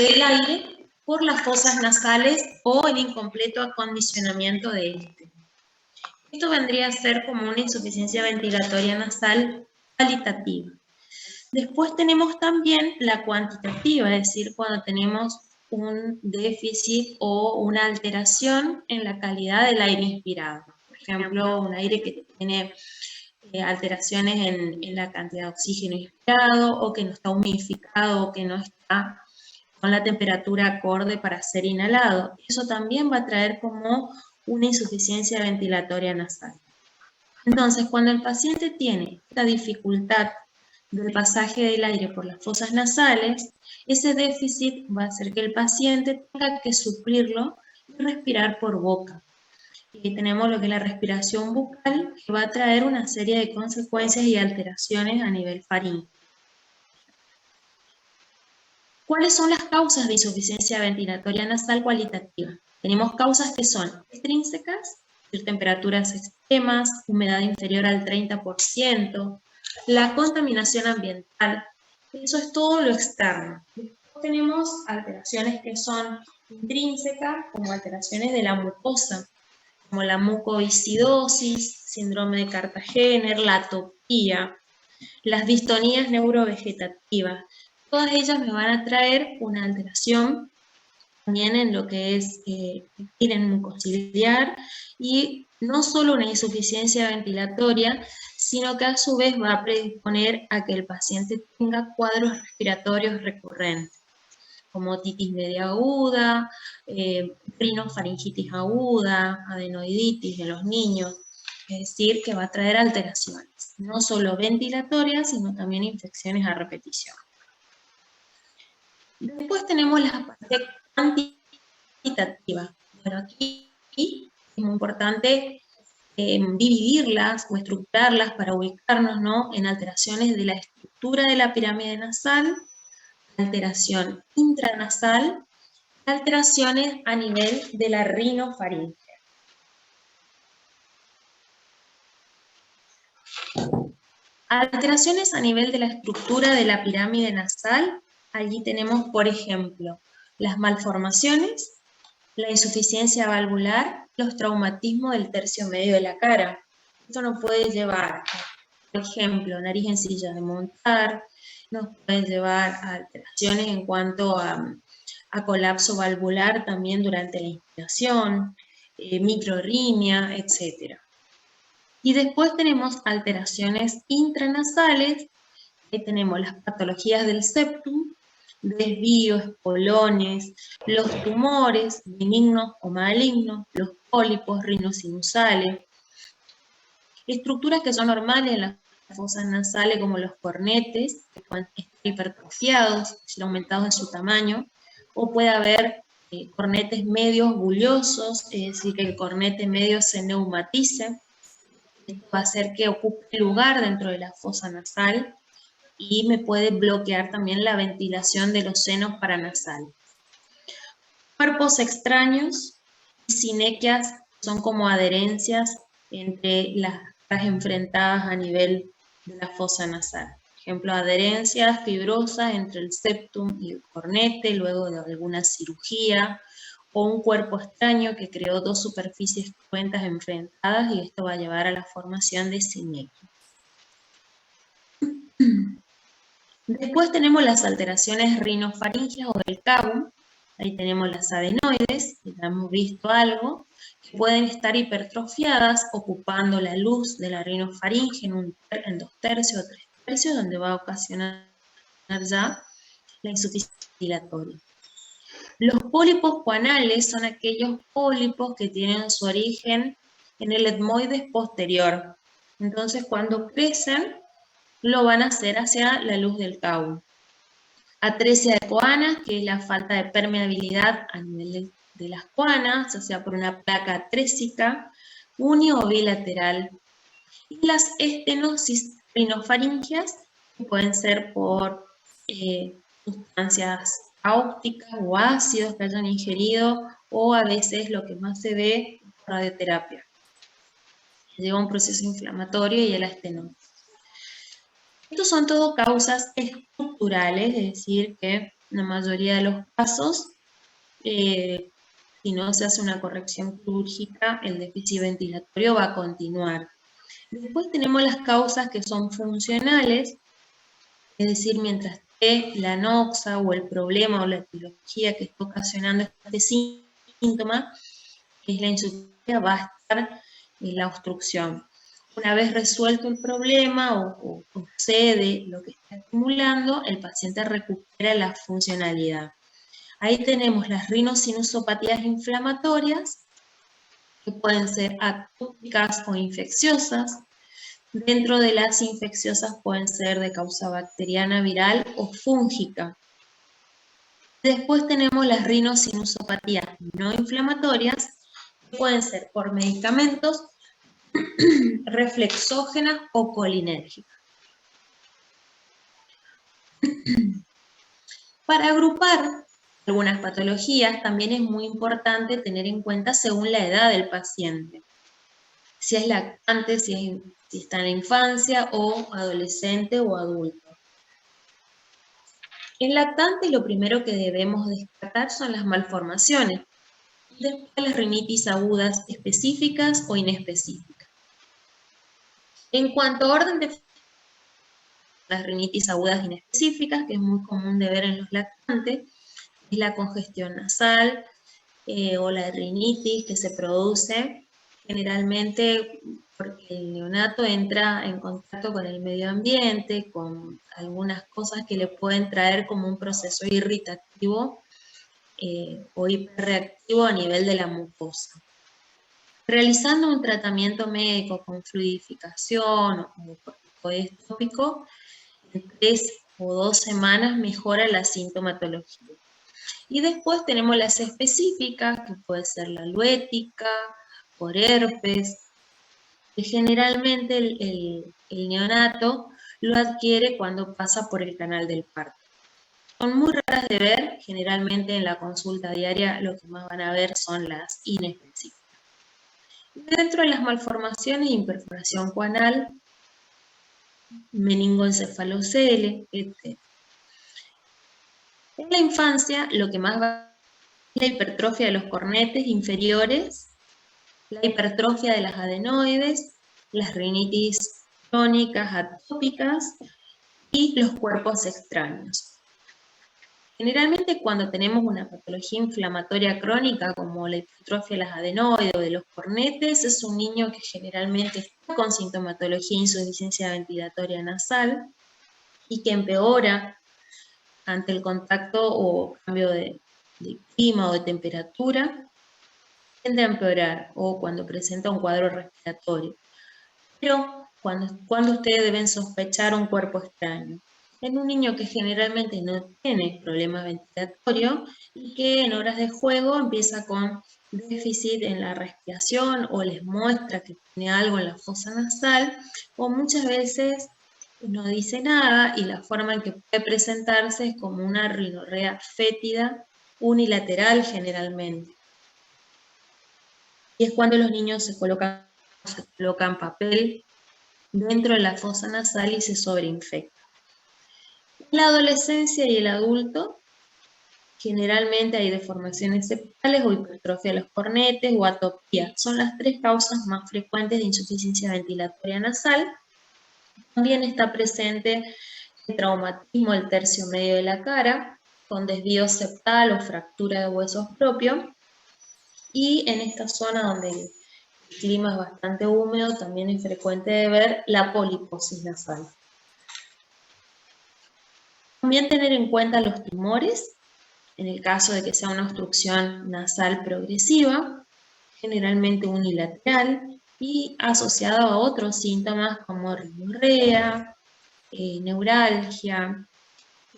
del aire por las fosas nasales o el incompleto acondicionamiento de este. Esto vendría a ser como una insuficiencia ventilatoria nasal cualitativa. Después tenemos también la cuantitativa, es decir, cuando tenemos un déficit o una alteración en la calidad del aire inspirado. Por ejemplo, un aire que tiene alteraciones en la cantidad de oxígeno inspirado, o que no está humidificado, o que no está con la temperatura acorde para ser inhalado. Eso también va a traer como una insuficiencia ventilatoria nasal. Entonces, cuando el paciente tiene esta dificultad del pasaje del aire por las fosas nasales, ese déficit va a hacer que el paciente tenga que suplirlo y respirar por boca. Y tenemos lo que es la respiración bucal, que va a traer una serie de consecuencias y alteraciones a nivel faríngeo. ¿Cuáles son las causas de insuficiencia ventilatoria nasal cualitativa? Tenemos causas que son extrínsecas, es decir, temperaturas extremas, humedad inferior al 30%, la contaminación ambiental, eso es todo lo externo. Después tenemos alteraciones que son intrínsecas, como alteraciones de la mucosa, como la mucoviscidosis, síndrome de Cartagener, la atopía, las distonías neurovegetativas. Todas ellas me van a traer una alteración también en lo que es el mucociliar, y no solo una insuficiencia ventilatoria, sino que a su vez va a predisponer a que el paciente tenga cuadros respiratorios recurrentes, como otitis media aguda, rinofaringitis aguda, adenoiditis en los niños, es decir, que va a traer alteraciones, no solo ventilatorias, sino también infecciones a repetición. Después tenemos la parte cuantitativa. Bueno, aquí es muy importante dividirlas o estructurarlas para ubicarnos, ¿no?, en alteraciones de la estructura de la pirámide nasal, alteración intranasal, alteraciones a nivel de la rinofaringe. Alteraciones a nivel de la estructura de la pirámide nasal, allí tenemos, por ejemplo, las malformaciones, la insuficiencia valvular, los traumatismos del tercio medio de la cara. Esto nos puede llevar, por ejemplo, nariz en silla de montar, nos puede llevar a alteraciones en cuanto a colapso valvular también durante la inspiración, microrritmia, etc. Y después tenemos alteraciones intranasales, que tenemos las patologías del septum, desvíos, espolones, los tumores benignos o malignos, los pólipos rinosinusales, estructuras que son normales en las fosas nasales como los cornetes, que pueden estar hipertrofiados, es decir, aumentados en su tamaño, o puede haber cornetes medios bullosos, es decir, que el cornete medio se neumatice. Esto va a hacer que ocupe lugar dentro de la fosa nasal y me puede bloquear también la ventilación de los senos paranasales. Cuerpos extraños y sinequias son como adherencias entre las caras enfrentadas a nivel de la fosa nasal. Por ejemplo, adherencias fibrosas entre el septum y el cornete luego de alguna cirugía, o un cuerpo extraño que creó dos superficies cruentas enfrentadas, y esto va a llevar a la formación de sinequias. Después tenemos las alteraciones rinofaringeas o del cabo. Ahí tenemos las adenoides, que ya hemos visto algo, que pueden estar hipertrofiadas, ocupando la luz de la rinofaringe en 2 tercios o 3 tercios, donde va a ocasionar ya la insuficiencia ventilatoria. Los pólipos cuanales son aquellos pólipos que tienen su origen en el etmoides posterior. Entonces, cuando crecen, lo van a hacer hacia la luz del cabo. Atresia de coanas, que es la falta de permeabilidad a nivel de las coanas, ya sea por una placa atrésica, uni o bilateral. Y las estenosis rinofaringeas, que pueden ser por sustancias cáusticas o ácidos que hayan ingerido, o a veces lo que más se ve es radioterapia. Lleva un proceso inflamatorio y la estenosis. Estos son todo causas estructurales, es decir, que En la mayoría de los casos, si no se hace una corrección quirúrgica, el déficit ventilatorio va a continuar. Después tenemos las causas que son funcionales, es decir, mientras esté la noxa o el problema o la etiología que está ocasionando este síntoma, que es la insuficiencia, va a estar en la obstrucción. Una vez resuelto el problema o cede lo que está acumulando, el paciente recupera la funcionalidad. Ahí tenemos las rinosinusopatías inflamatorias, que pueden ser atópicas o infecciosas. Dentro de las infecciosas pueden ser de causa bacteriana, viral o fúngica. Después tenemos las rinosinusopatías no inflamatorias, que pueden ser por medicamentos, reflexógenas o colinérgicas. Para agrupar algunas patologías también es muy importante tener en cuenta según la edad del paciente. Si es lactante, si está en la infancia o adolescente o adulto. En lactante lo primero que debemos descartar son las malformaciones, después las rinitis agudas específicas o inespecíficas. En cuanto a orden de las rinitis agudas inespecíficas, que es muy común de ver en los lactantes, es la congestión nasal o la rinitis que se produce generalmente porque el neonato entra en contacto con el medio ambiente, con algunas cosas que le pueden traer como un proceso irritativo o hiperreactivo a nivel de la mucosa. Realizando un tratamiento médico con fluidificación o corticoides tópicos, en 3 o 2 semanas mejora la sintomatología. Y después tenemos las específicas, que puede ser la luética, por herpes, que generalmente el neonato lo adquiere cuando pasa por el canal del parto. Son muy raras de ver, generalmente en la consulta diaria lo que más van a ver son las inespecíficas. Dentro de las malformaciones, imperforación coanal, meningoencefalocele, etc. En la infancia, lo que más va es la hipertrofia de los cornetes inferiores, la hipertrofia de las adenoides, las rinitis crónicas atópicas y los cuerpos extraños. Generalmente cuando tenemos una patología inflamatoria crónica como la hipertrofia de las adenoides o de los cornetes, es un niño que generalmente está con sintomatología de insuficiencia ventilatoria nasal y que empeora ante el contacto o cambio de clima o de temperatura, tiende a empeorar o cuando presenta un cuadro respiratorio. Pero cuando ustedes deben sospechar un cuerpo extraño, en un niño que generalmente no tiene problema ventilatorio y que en horas de juego empieza con déficit en la respiración o les muestra que tiene algo en la fosa nasal, o muchas veces no dice nada y la forma en que puede presentarse es como una rinorrea fétida unilateral generalmente. Y es cuando los niños se colocan papel dentro de la fosa nasal y se sobreinfecta. En la adolescencia y el adulto, generalmente hay deformaciones septales o hipertrofia de los cornetes o atopía. Son las 3 causas más frecuentes de insuficiencia ventilatoria nasal. También está presente el traumatismo del tercio medio de la cara, con desvío septal o fractura de huesos propios. Y en esta zona donde el clima es bastante húmedo, también es frecuente de ver la poliposis nasal. También tener en cuenta los tumores, en el caso de que sea una obstrucción nasal progresiva, generalmente unilateral y asociado a otros síntomas como rinorrea, neuralgia,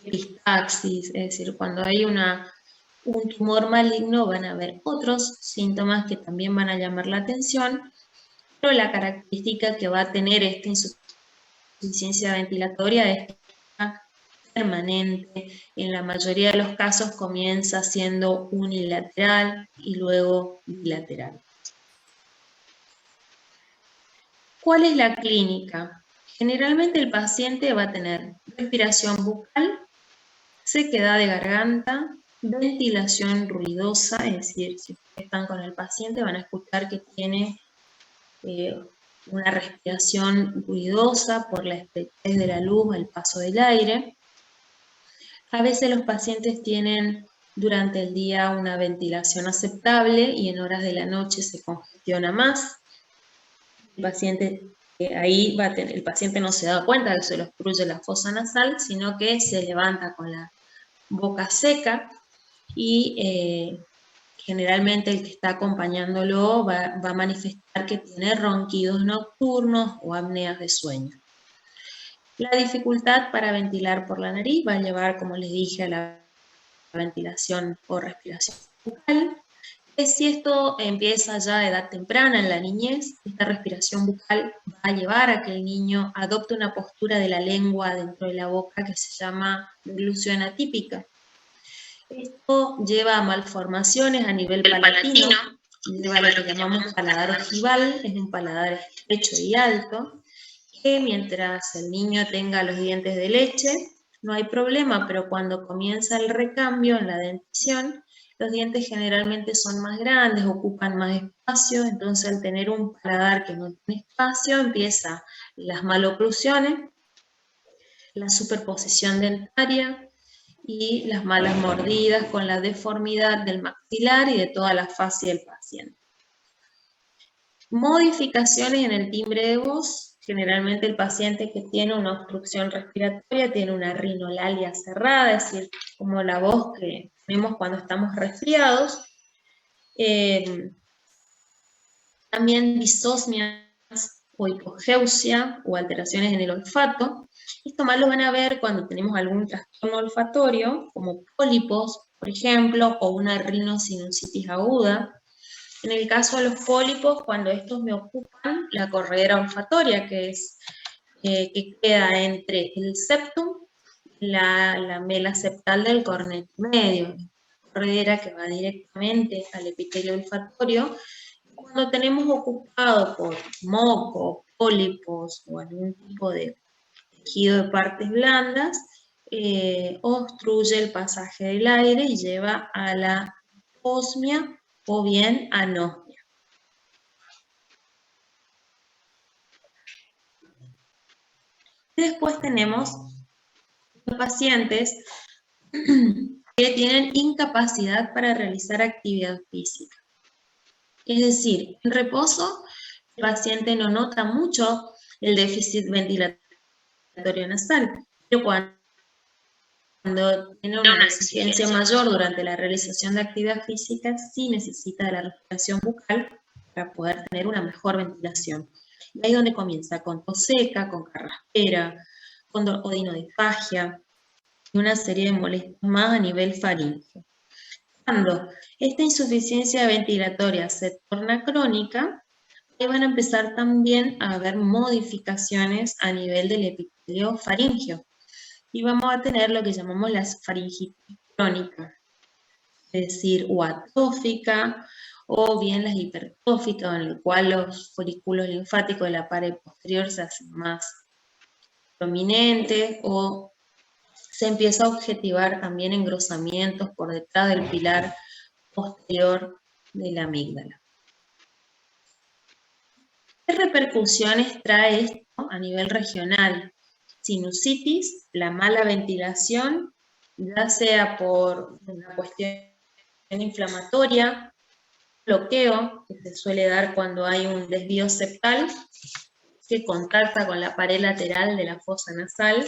epistaxis, es decir, cuando hay un tumor maligno van a haber otros síntomas que también van a llamar la atención, pero la característica que va a tener esta insuficiencia ventilatoria es que permanente, en la mayoría de los casos comienza siendo unilateral y luego bilateral. ¿Cuál es la clínica? Generalmente el paciente va a tener respiración bucal, sequedad de garganta, ventilación ruidosa, es decir, si ustedes están con el paciente van a escuchar que tiene una respiración ruidosa por la estrechez de la luz, el paso del aire. A veces los pacientes tienen durante el día una ventilación aceptable y en horas de la noche se congestiona más. El paciente ahí el paciente no se da cuenta que se le obstruye la fosa nasal, sino que se levanta con la boca seca y generalmente el que está acompañándolo va a manifestar que tiene ronquidos nocturnos o apneas de sueño. La dificultad para ventilar por la nariz va a llevar, como les dije, a la ventilación o respiración bucal. Si esto empieza ya a edad temprana, en la niñez, esta respiración bucal va a llevar a que el niño adopte una postura de la lengua dentro de la boca que se llama deglución atípica. Esto lleva a malformaciones a nivel palatino, lleva a lo que llamamos paladar ojival, es un paladar estrecho y alto, que mientras el niño tenga los dientes de leche, no hay problema, pero cuando comienza el recambio en la dentición, los dientes generalmente son más grandes, ocupan más espacio, entonces al tener un paladar que no tiene espacio, empiezan las maloclusiones, la superposición dentaria y las malas mordidas con la deformidad del maxilar y de toda la fascia del paciente. Modificaciones en el timbre de voz. Generalmente el paciente que tiene una obstrucción respiratoria tiene una rinolalia cerrada, es decir, como la voz que tenemos cuando estamos resfriados. También disosmias o hipogeusia o alteraciones en el olfato. Esto más lo van a ver cuando tenemos algún trastorno olfatorio, como pólipos, por ejemplo, o una rinosinusitis aguda. En el caso de los pólipos, cuando estos me ocupan la corredera olfatoria, que es que queda entre el septum y la mela septal del corneto medio, corredera que va directamente al epitelio olfatorio. Cuando tenemos ocupado por moco, pólipos o algún tipo de tejido de partes blandas, obstruye el pasaje del aire y lleva a la hiposmia o bien anosmia. Después tenemos los pacientes que tienen incapacidad para realizar actividad física. Es decir, en reposo el paciente no nota mucho el déficit ventilatorio nasal, pero cuando tiene una exigencia mayor durante la realización de actividad física, sí necesita de la respiración bucal para poder tener una mejor ventilación. Y ahí es donde comienza, con tos seca, con carraspera, con odinofagia y una serie de molestias más a nivel faríngeo. Cuando esta insuficiencia ventilatoria se torna crónica, ahí van a empezar también a haber modificaciones a nivel del epitelio faríngeo. Y vamos a tener lo que llamamos la faringitis crónica, es decir, o atófica, o bien las hipertóficas, en el cual los folículos linfáticos de la pared posterior se hacen más prominentes, o se empieza a objetivar también engrosamientos por detrás del pilar posterior de la amígdala. ¿Qué repercusiones trae esto a nivel regional? Sinusitis, la mala ventilación, ya sea por una cuestión inflamatoria, bloqueo, que se suele dar cuando hay un desvío septal, que contacta con la pared lateral de la fosa nasal,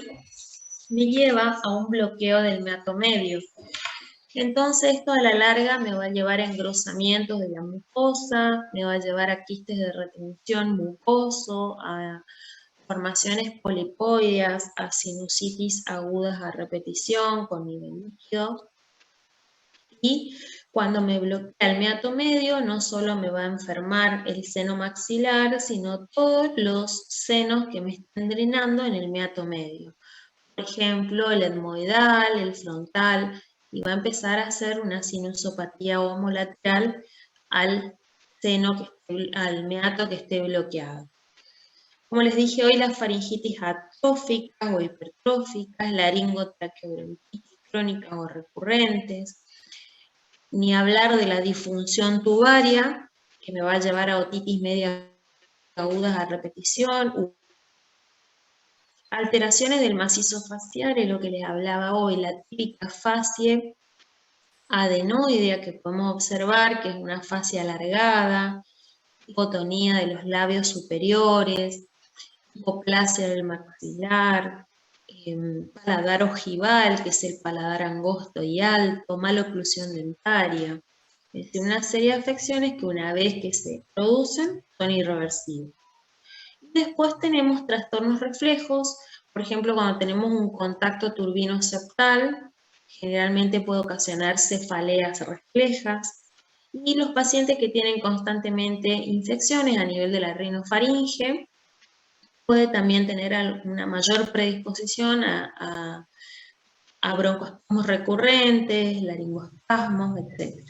me lleva a un bloqueo del meato medio. Entonces esto a la larga me va a llevar a engrosamientos de la mucosa, me va a llevar a quistes de retención mucoso, a formaciones polipoideas, a sinusitis agudas a repetición con nivel líquido. Y cuando me bloquea el meato medio, no solo me va a enfermar el seno maxilar, sino todos los senos que me están drenando en el meato medio. Por ejemplo, el etmoidal, el frontal, y va a empezar a hacer una sinusopatía homolateral al seno, al meato que esté bloqueado. Como les dije hoy, las faringitis atóficas o hipertróficas, laringotraqueobronquitis crónicas o recurrentes, ni hablar de la disfunción tubaria, que me va a llevar a otitis media agudas a repetición, alteraciones del macizo facial, es lo que les hablaba hoy, la típica fascie adenoidea que podemos observar, que es una fascia alargada, hipotonía de los labios superiores, hipoplasia del maxilar, paladar ojival, que es el paladar angosto y alto, maloclusión dentaria. Es decir, una serie de afecciones que una vez que se producen son irreversibles. Después tenemos trastornos reflejos, por ejemplo, cuando tenemos un contacto turbino septal, generalmente puede ocasionar cefaleas reflejas, y los pacientes que tienen constantemente infecciones a nivel de la rinofaringe, puede también tener una mayor predisposición a broncoespasmos recurrentes, laringoespasmos, etc.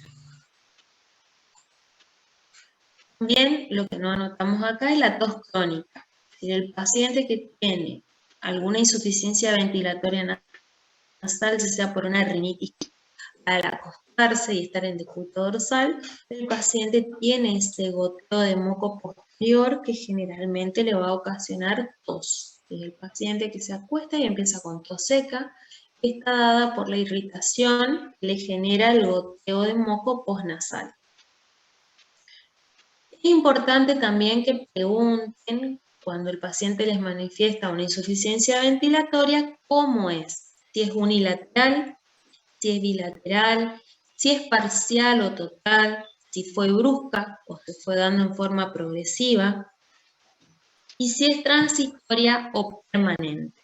También lo que no anotamos acá es la tos crónica. Si el paciente que tiene alguna insuficiencia ventilatoria nasal, ya sea por una rinitis al acostarse y estar en decúbito dorsal, el paciente tiene ese goteo de moco posterior que generalmente le va a ocasionar tos. Es el paciente que se acuesta y empieza con tos seca, que está dada por la irritación que le genera el goteo de moco postnasal. Es importante también que pregunten cuando el paciente les manifiesta una insuficiencia ventilatoria, ¿cómo es? Si es unilateral, si es bilateral, si es parcial o total, si fue brusca o se fue dando en forma progresiva, y si es transitoria o permanente.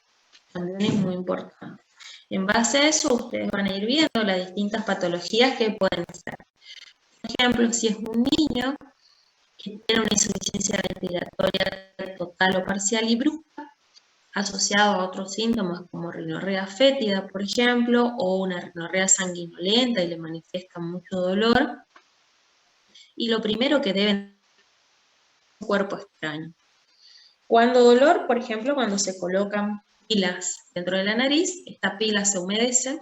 También es muy importante. En base a eso, ustedes van a ir viendo las distintas patologías que pueden ser. Por ejemplo, si es un niño que tiene una insuficiencia ventilatoria total o parcial y brusca, asociado a otros síntomas como rinorrea fétida, por ejemplo, o una rinorrea sanguinolenta y le manifiesta mucho dolor. Y lo primero que deben es un cuerpo extraño. Cuando dolor, por ejemplo, cuando se colocan pilas dentro de la nariz, esta pila se humedece,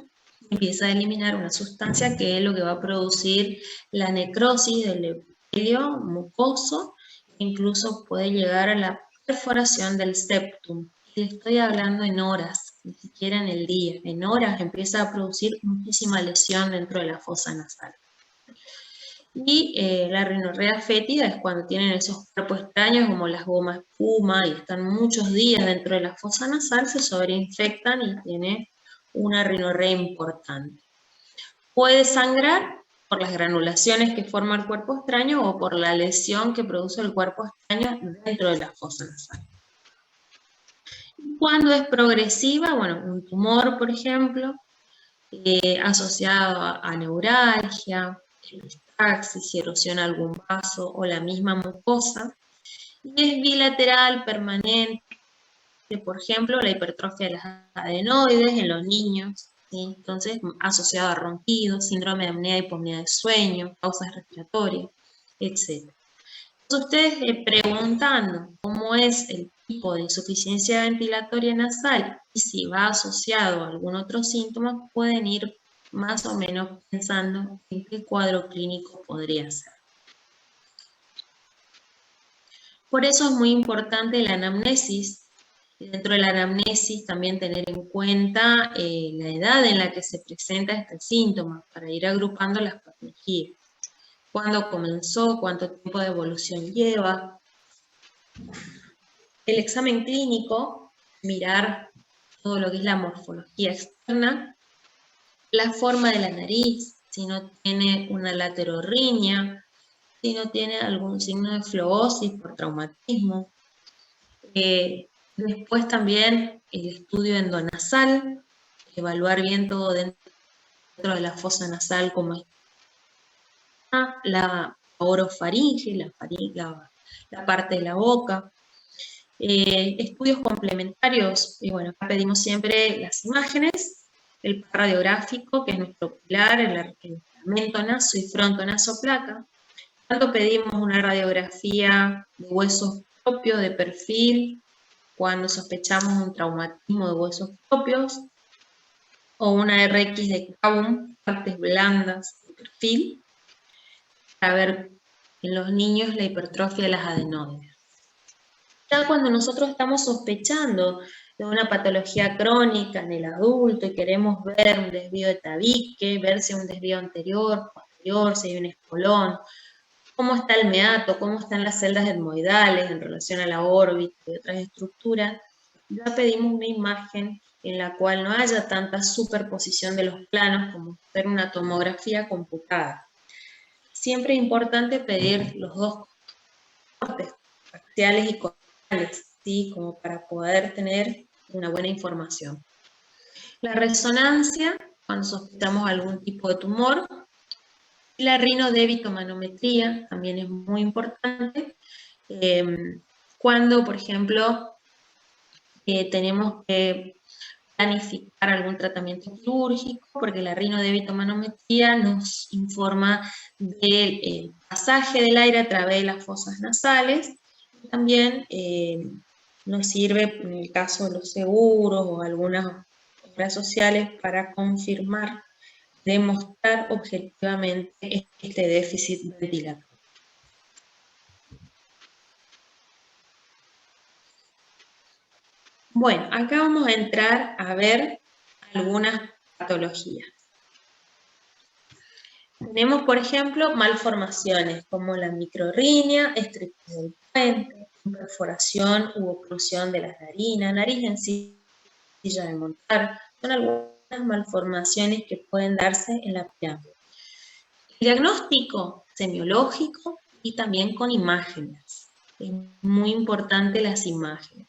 empieza a eliminar una sustancia que es lo que va a producir la necrosis del epitelio mucoso, incluso puede llegar a la perforación del septum. Y estoy hablando en horas, ni siquiera en el día. En horas empieza a producir muchísima lesión dentro de la fosa nasal. Y la rinorrea fétida es cuando tienen esos cuerpos extraños como las gomas espuma y están muchos días dentro de la fosa nasal, se sobreinfectan y tiene una rinorrea importante. Puede sangrar por las granulaciones que forma el cuerpo extraño o por la lesión que produce el cuerpo extraño dentro de la fosa nasal. Cuando es progresiva, bueno, un tumor, por ejemplo, asociado a neuralgia, epistaxis, si erosiona algún vaso o la misma mucosa, y es bilateral, permanente, por ejemplo, la hipertrofia de las adenoides en los niños, ¿sí? Entonces asociado a ronquidos, síndrome de apnea y hipopnea de sueño, causas respiratorias, etc. Entonces ustedes preguntando cómo es el tipo de insuficiencia ventilatoria nasal y si va asociado a algún otro síntoma, pueden ir más o menos pensando en qué cuadro clínico podría ser. Por eso es muy importante la anamnesis. Dentro de la anamnesis también tener en cuenta la edad en la que se presenta este síntoma para ir agrupando las patologías. ¿Cuándo comenzó? ¿Cuánto tiempo de evolución lleva? El examen clínico, mirar todo lo que es la morfología externa, la forma de la nariz, si no tiene una laterorrinia, si no tiene algún signo de flebosis por traumatismo. Después también el estudio endonasal, evaluar bien todo dentro de la fosa nasal, como está la orofaringe, la parte de la boca. Estudios complementarios, y bueno, acá pedimos siempre las imágenes, el radiográfico, que es nuestro pilar, el mento-naso y fronto-naso-placa. Tanto pedimos una radiografía de huesos propios, de perfil, cuando sospechamos un traumatismo de huesos propios, o una RX de Cavum, partes blandas de perfil, para ver en los niños la hipertrofia de las adenoides. Ya cuando nosotros estamos sospechando de una patología crónica en el adulto y queremos ver un desvío de tabique, ver si hay un desvío anterior, posterior, si hay un espolón, cómo está el meato, cómo están las celdas etmoidales en relación a la órbita y otras estructuras, ya pedimos una imagen en la cual no haya tanta superposición de los planos como hacer una tomografía computada. Siempre es importante pedir los dos cortes, axiales y corales, ¿sí? Como para poder tener una buena información. La resonancia, cuando sospechamos algún tipo de tumor. La rinodébitomanometría también es muy importante. Cuando, por ejemplo, tenemos que planificar algún tratamiento quirúrgico, porque la rinodébitomanometría nos informa del pasaje del aire a través de las fosas nasales. También nos sirve en el caso de los seguros o algunas obras sociales para confirmar, demostrar objetivamente este déficit ventilatorio. Bueno, acá vamos a entrar a ver algunas patologías. Tenemos, por ejemplo, malformaciones como la microrrinia, estrictura del puente, perforación u oclusión de la narina, nariz en silla de montar. Son algunas malformaciones que pueden darse en la pirámide. El diagnóstico semiológico y también con imágenes. Es muy importante las imágenes.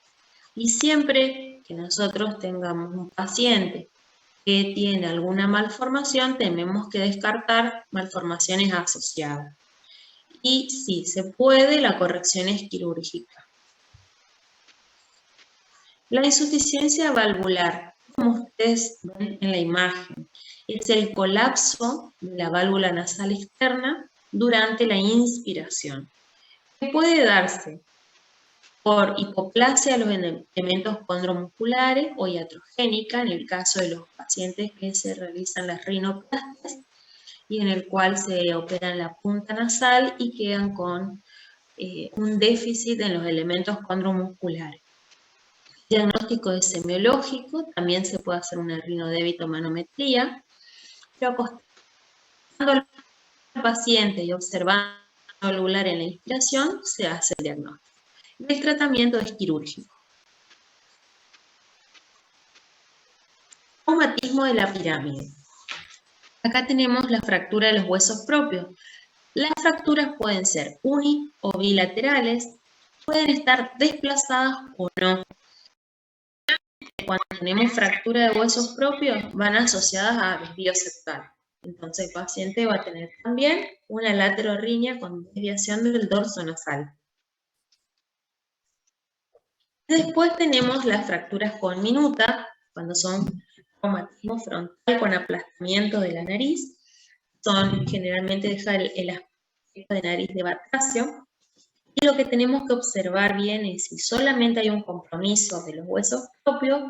Y siempre que nosotros tengamos un paciente que tiene alguna malformación, tenemos que descartar malformaciones asociadas. Y si se puede, la corrección es quirúrgica. La insuficiencia valvular, como ustedes ven en la imagen, es el colapso de la válvula nasal externa durante la inspiración. Puede darse por hipoplasia de los elementos condromusculares o iatrogénica, en el caso de los pacientes que se realizan las rinoplastias y en el cual se opera la punta nasal y quedan con un déficit en los elementos condromusculares. El diagnóstico es semiológico, también se puede hacer una rinodébitomanometría, pero acostando al paciente y observando el valvular en la inspiración, se hace el diagnóstico. El tratamiento es quirúrgico. Traumatismo de la pirámide. Acá tenemos la fractura de los huesos propios. Las fracturas pueden ser uni o bilaterales, pueden estar desplazadas o no. Cuando tenemos fractura de huesos propios, van asociadas a desvío septal. Entonces el paciente va a tener también una laterorrinia con desviación del dorso nasal. Después tenemos las fracturas conminutas, cuando son traumatismo frontal con aplastamiento de la nariz. Son generalmente deja el aspecto de nariz de Batracio. Y lo que tenemos que observar bien es si solamente hay un compromiso de los huesos propios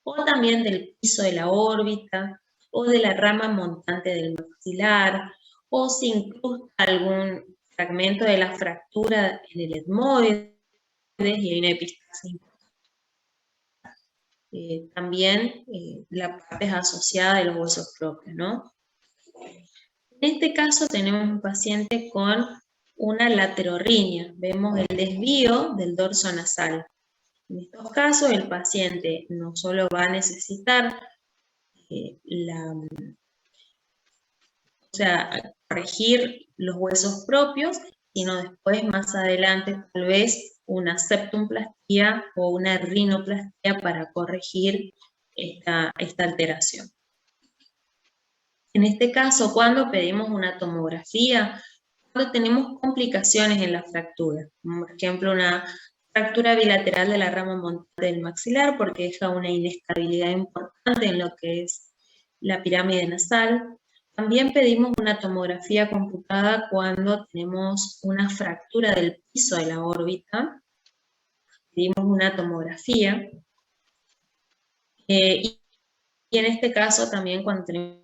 o también del piso de la órbita o de la rama montante del maxilar o si incluso algún fragmento de la fractura en el etmoide y hay una epistaxis. También la parte es asociada de los huesos propios, ¿no? En este caso tenemos un paciente con una laterorrinia. Vemos el desvío del dorso nasal. En estos casos el paciente no solo va a necesitar corregir los huesos propios, sino después, más adelante, tal vez una septumplastía o una rinoplastia para corregir esta alteración. En este caso, cuando pedimos una tomografía, cuando tenemos complicaciones en la fractura, como por ejemplo una fractura bilateral de la rama montante del maxilar porque deja una inestabilidad importante en lo que es la pirámide nasal. También pedimos una tomografía computada cuando tenemos una fractura del piso de la órbita. Pedimos una tomografía. Y y en este caso también cuando tenemos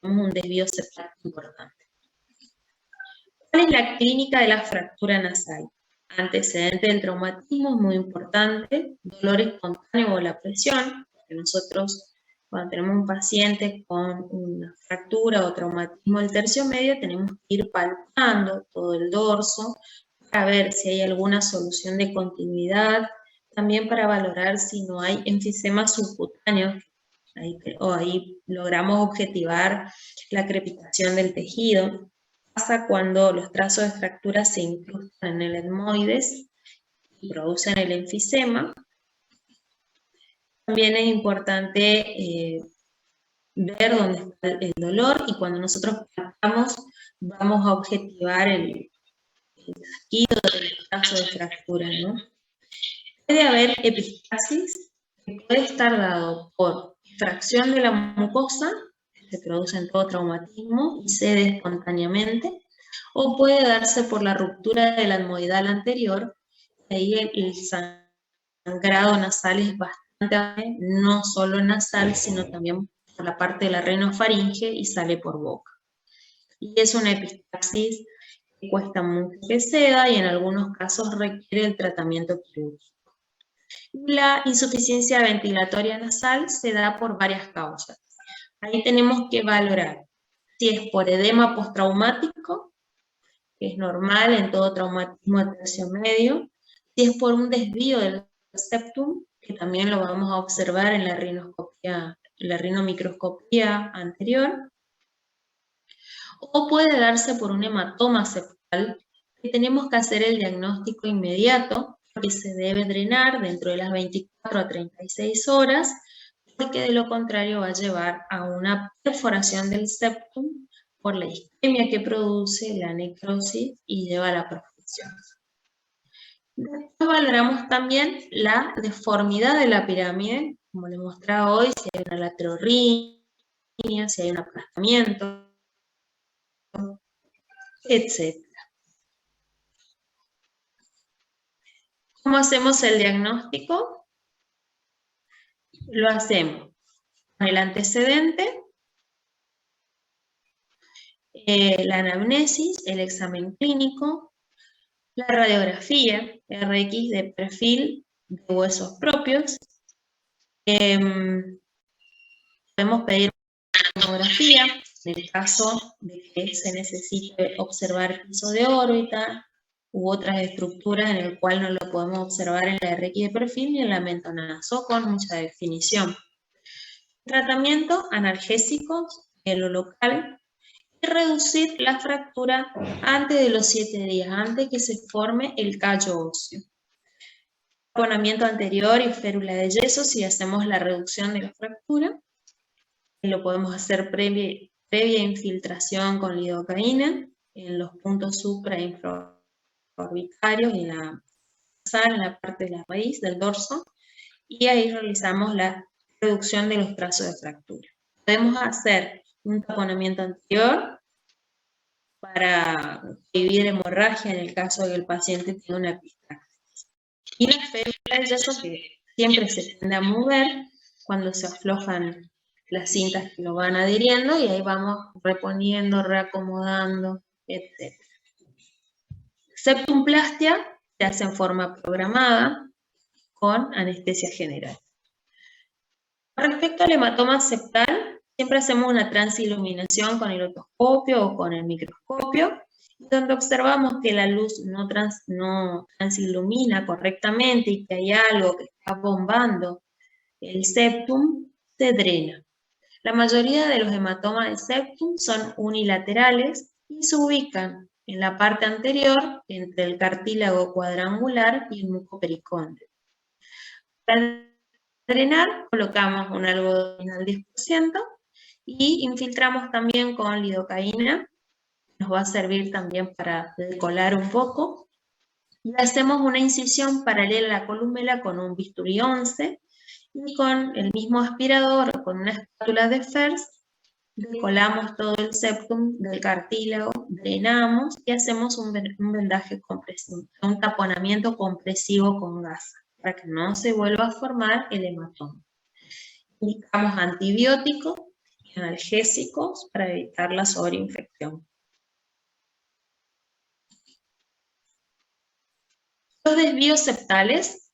un desvío septal importante. ¿Cuál es la clínica de la fractura nasal? Antecedente del traumatismo es muy importante, dolor espontáneo o la presión, porque nosotros cuando tenemos un paciente con una fractura o traumatismo del tercio medio tenemos que ir palpando todo el dorso para ver si hay alguna solución de continuidad, también para valorar si no hay enfisema subcutáneo, ahí logramos objetivar la crepitación del tejido. Pasa cuando los trazos de fractura se incrustan en el etmoides y producen el enfisema. También es importante ver dónde está el dolor, y cuando nosotros palpamos vamos a objetivar el tejido del trazo de fractura, ¿no? Puede haber epistasis, que puede estar dado por extracción de la mucosa, que se produce en todo traumatismo y cede espontáneamente, o puede darse por la ruptura del etmoidal anterior, y ahí el sangrado nasal es bastante, no solo nasal, sino también por la parte de la rinofaringe y sale por boca. Y es una epistaxis que cuesta mucho que ceda y en algunos casos requiere el tratamiento quirúrgico. La insuficiencia ventilatoria nasal se da por varias causas. Ahí tenemos que valorar si es por edema postraumático, que es normal en todo traumatismo de tercio medio, si es por un desvío del septum, que también lo vamos a observar en la rinomicroscopía anterior, o puede darse por un hematoma septal, que tenemos que hacer el diagnóstico inmediato, que se debe drenar dentro de las 24 a 36 horas, porque de lo contrario va a llevar a una perforación del septum por la isquemia que produce, la necrosis y lleva a la perfusión. Después valoramos también la deformidad de la pirámide, como les mostraba hoy, si hay una laterorrhea, si hay un aplastamiento, etc. ¿Cómo hacemos el diagnóstico? Lo hacemos con el antecedente, la anamnesis, el examen clínico, la radiografía, RX de perfil de huesos propios. Podemos pedir una tomografía en el caso de que se necesite observar piso de órbita u otras estructuras en el cual no lo podemos observar en la RX de perfil ni en la mentonazo con mucha definición. Tratamiento analgésico en lo local y reducir la fractura antes de los 7 días, antes que se forme el callo óseo. Taponamiento anterior y férula de yeso si hacemos la reducción de la fractura. Lo podemos hacer previa infiltración con lidocaína en los puntos supra- e infraorbitarios y en la parte de la raíz del dorso, y ahí realizamos la reducción de los trazos de fractura. Podemos hacer un taponamiento anterior para evitar hemorragia en el caso de que el paciente tenga una epistaxis. Y la férula de yeso que siempre se tiende a mover cuando se aflojan las cintas que lo van adhiriendo, y ahí vamos reponiendo, reacomodando, etc. Septumplastia se hace en forma programada con anestesia general. Respecto al hematoma septal, siempre hacemos una transiluminación con el otoscopio o con el microscopio, donde observamos que la luz no transilumina correctamente y que hay algo que está bombando el septum, se drena. La mayoría de los hematomas de septum son unilaterales y se ubican en la parte anterior entre el cartílago cuadrangular y el mucopericóndrio. Para drenar, colocamos un algodón al 10% y infiltramos también con lidocaína, nos va a servir también para decolar un poco, y hacemos una incisión paralela a la columela con un bisturí 11, y con el mismo aspirador o con una espátula de Fers, decolamos todo el septum del cartílago, drenamos y hacemos un vendaje compresivo, un taponamiento compresivo con gasa, para que no se vuelva a formar el hematoma. Indicamos antibióticos y analgésicos para evitar la sobreinfección. Los desvíos septales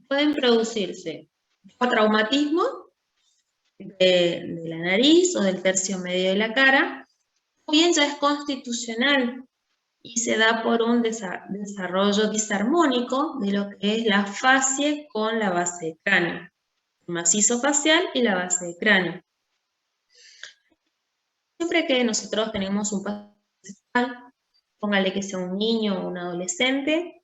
pueden producirse por traumatismo de la nariz o del tercio medio de la cara, o bien ya es constitucional y se da por un desarrollo disarmónico de lo que es la fascie con la base de cráneo, el macizo facial y la base de cráneo. Siempre que nosotros tenemos un paciente, póngale que sea un niño o un adolescente,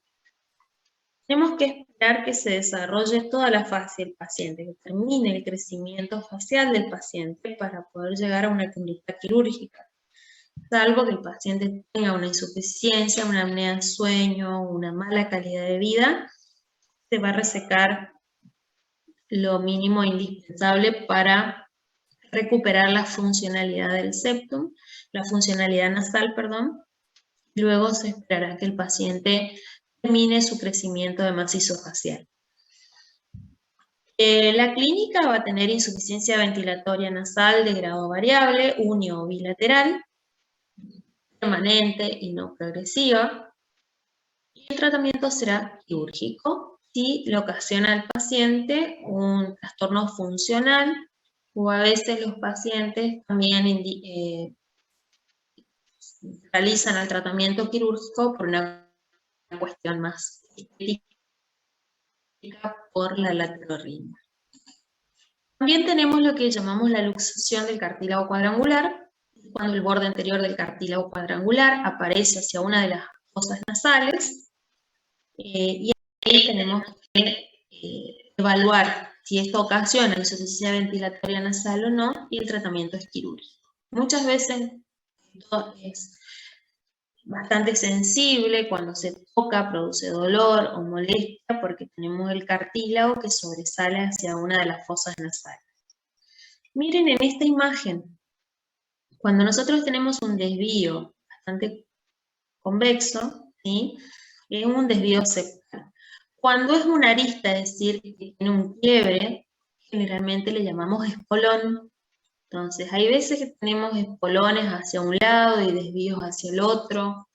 tenemos que esperar que se desarrolle toda la fascia del paciente, que termine el crecimiento facial del paciente para poder llegar a una clínica quirúrgica. Salvo que el paciente tenga una insuficiencia, una apnea del sueño, una mala calidad de vida, se va a resecar lo mínimo indispensable para recuperar la funcionalidad del septum, la funcionalidad nasal, perdón. Luego se esperará que el paciente termine su crecimiento de macizo facial. La clínica va a tener insuficiencia ventilatoria nasal de grado variable, uni o bilateral, permanente y no progresiva. Y el tratamiento será quirúrgico si le ocasiona al paciente un trastorno funcional, o a veces los pacientes también realizan el tratamiento quirúrgico por una cuestión más estética, por la laterorrhina. También tenemos lo que llamamos la luxación del cartílago cuadrangular, cuando el borde anterior del cartílago cuadrangular aparece hacia una de las fosas nasales, y ahí tenemos que evaluar si esto ocasiona insuficiencia ventilatoria nasal o no, y el tratamiento es quirúrgico. Muchas veces esto es bastante sensible, cuando se toca produce dolor o molestia porque tenemos el cartílago que sobresale hacia una de las fosas nasales. Miren en esta imagen, cuando nosotros tenemos un desvío bastante convexo, ¿sí?, es un desvío septal. Cuando es una arista, es decir, que tiene un quiebre, generalmente le llamamos espolón. Entonces, hay veces que tenemos espolones hacia un lado y desvíos hacia el otro.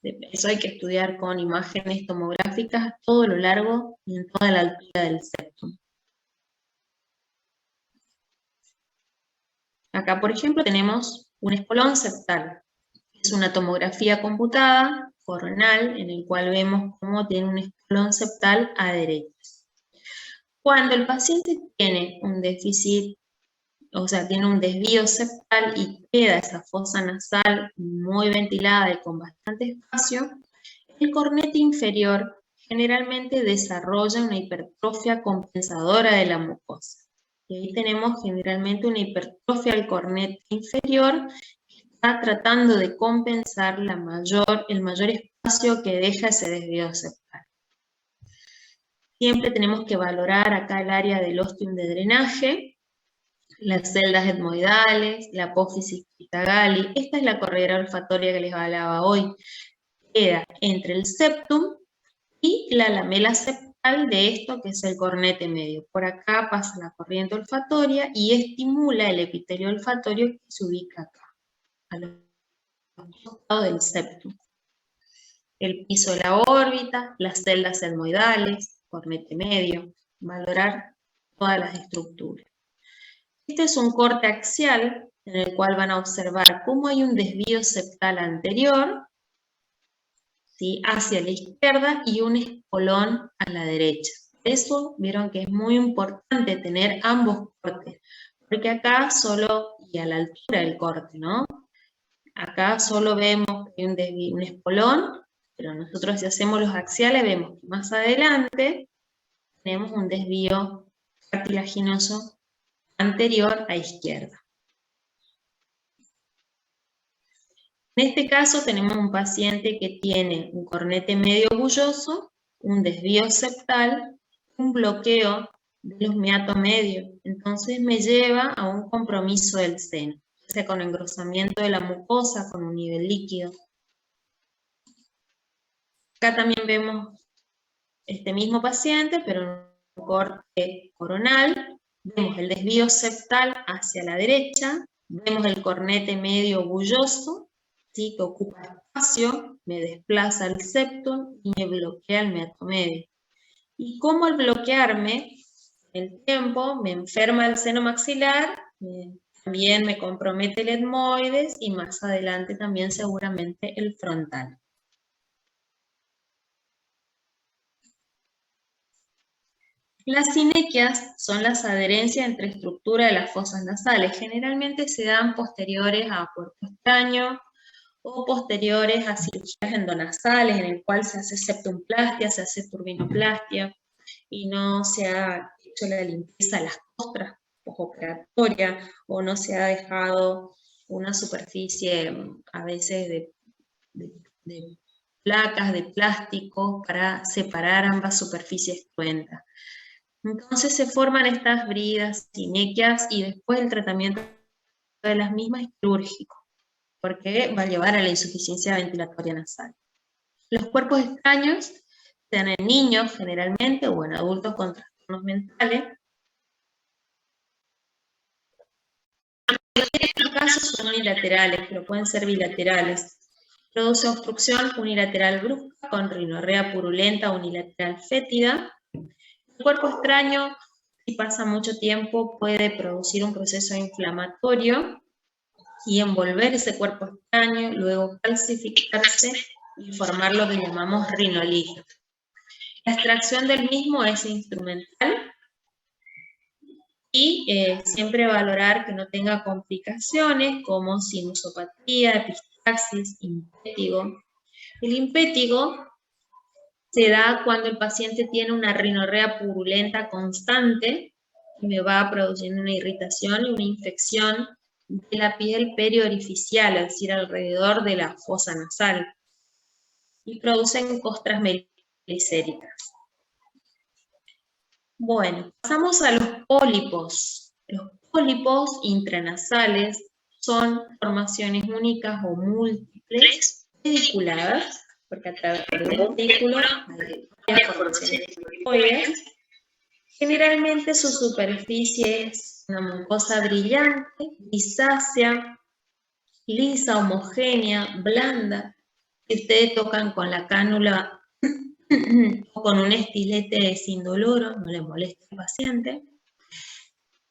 Eso hay que estudiar con imágenes tomográficas todo lo largo y en toda la altura del septum. Acá, por ejemplo, tenemos un espolón septal. Es una tomografía computada, coronal, en el cual vemos cómo tiene un espolón septal a derechas. Cuando el paciente tiene un déficit, o sea, tiene un desvío septal y queda esa fosa nasal muy ventilada y con bastante espacio, el cornete inferior generalmente desarrolla una hipertrofia compensadora de la mucosa. Y ahí tenemos generalmente una hipertrofia del cornete inferior que está tratando de compensar el mayor espacio que deja ese desvío septal. Siempre tenemos que valorar acá el área del ostium de drenaje, las celdas etmoidales, la apófisis Pittagalli. Esta es la corredera olfatoria que les hablaba hoy. Queda entre el septum y la lamela septal de esto, que es el cornete medio. Por acá pasa la corriente olfatoria y estimula el epitelio olfatorio que se ubica acá, a los costados del septum. El piso de la órbita, las celdas etmoidales, cornete medio, valorar todas las estructuras. Este es un corte axial en el cual van a observar cómo hay un desvío septal anterior, ¿sí?, hacia la izquierda y un espolón a la derecha. Por eso vieron que es muy importante tener ambos cortes, porque acá solo, y a la altura del corte, ¿no? Acá solo vemos que hay un espolón, pero nosotros si hacemos los axiales vemos que más adelante tenemos un desvío cartilaginoso anterior a izquierda. En este caso tenemos un paciente que tiene un cornete medio bulloso, un desvío septal, un bloqueo de los meatos medios. Entonces me lleva a un compromiso del seno, o sea, con engrosamiento de la mucosa, con un nivel líquido. Acá también vemos este mismo paciente, pero en un corte coronal, Vemos el desvío septal hacia la derecha, vemos el cornete medio bulloso, ¿sí? Que ocupa espacio, me desplaza el septum y me bloquea el meato medio. Y como al bloquearme el tiempo, me enferma el seno maxilar, también me compromete el etmoides y más adelante también seguramente el frontal. Las sinequias son las adherencias entre estructura de las fosas nasales. Generalmente se dan posteriores a cuerpo extraño o posteriores a cirugías endonasales, en el cual se hace septumplastia, se hace turbinoplastia y no se ha hecho la limpieza de las costras postoperatoria o no se ha dejado una superficie a veces de placas de plástico para separar ambas superficies cruentas. Entonces se forman estas bridas, sinequias, y después el tratamiento de las mismas es quirúrgico, porque va a llevar a la insuficiencia ventilatoria nasal. Los cuerpos extraños se dan en niños generalmente o en adultos con trastornos mentales. En estos casos son unilaterales, pero pueden ser bilaterales. Produce obstrucción unilateral brusca con rinorrea purulenta unilateral fétida. El cuerpo extraño, si pasa mucho tiempo, puede producir un proceso inflamatorio y envolver ese cuerpo extraño, luego calcificarse y formar lo que llamamos rinolito. La extracción del mismo es instrumental y siempre valorar que no tenga complicaciones como sinusopatía, epistaxis, impétigo. El impétigo se da cuando el paciente tiene una rinorrea purulenta constante y me va produciendo una irritación y una infección de la piel periorificial, es decir, alrededor de la fosa nasal, y producen costras melicéricas. Bueno, pasamos a los pólipos. Los pólipos intranasales son formaciones únicas o múltiples, pediculadas, porque a través del dentículo hay varias formaciones públicas. Generalmente su superficie es una mucosa brillante, grisácea, lisa, homogénea, blanda. Si ustedes tocan con la cánula o con un estilete sin dolor, no le molesta al paciente.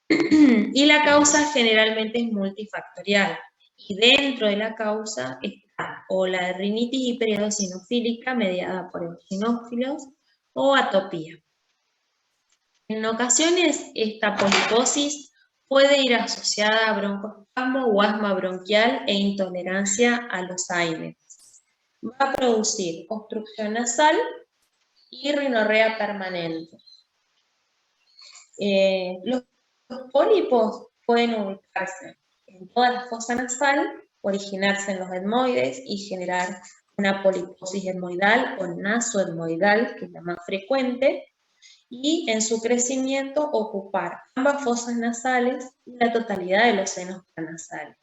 Y la causa generalmente es multifactorial. Y dentro de la causa está o la rinitis hipereosinofílica mediada por eosinófilos o atopía. En ocasiones esta poliposis puede ir asociada a broncoespasmo o asma bronquial e intolerancia a los AINES. Va a producir obstrucción nasal y rinorrea permanente. Los pólipos pueden ubicarse en toda la fosa nasal, originarse en los etmoides y generar una poliposis etmoidal o nasoetmoidal, que es la más frecuente, y en su crecimiento ocupar ambas fosas nasales y la totalidad de los senos paranasales.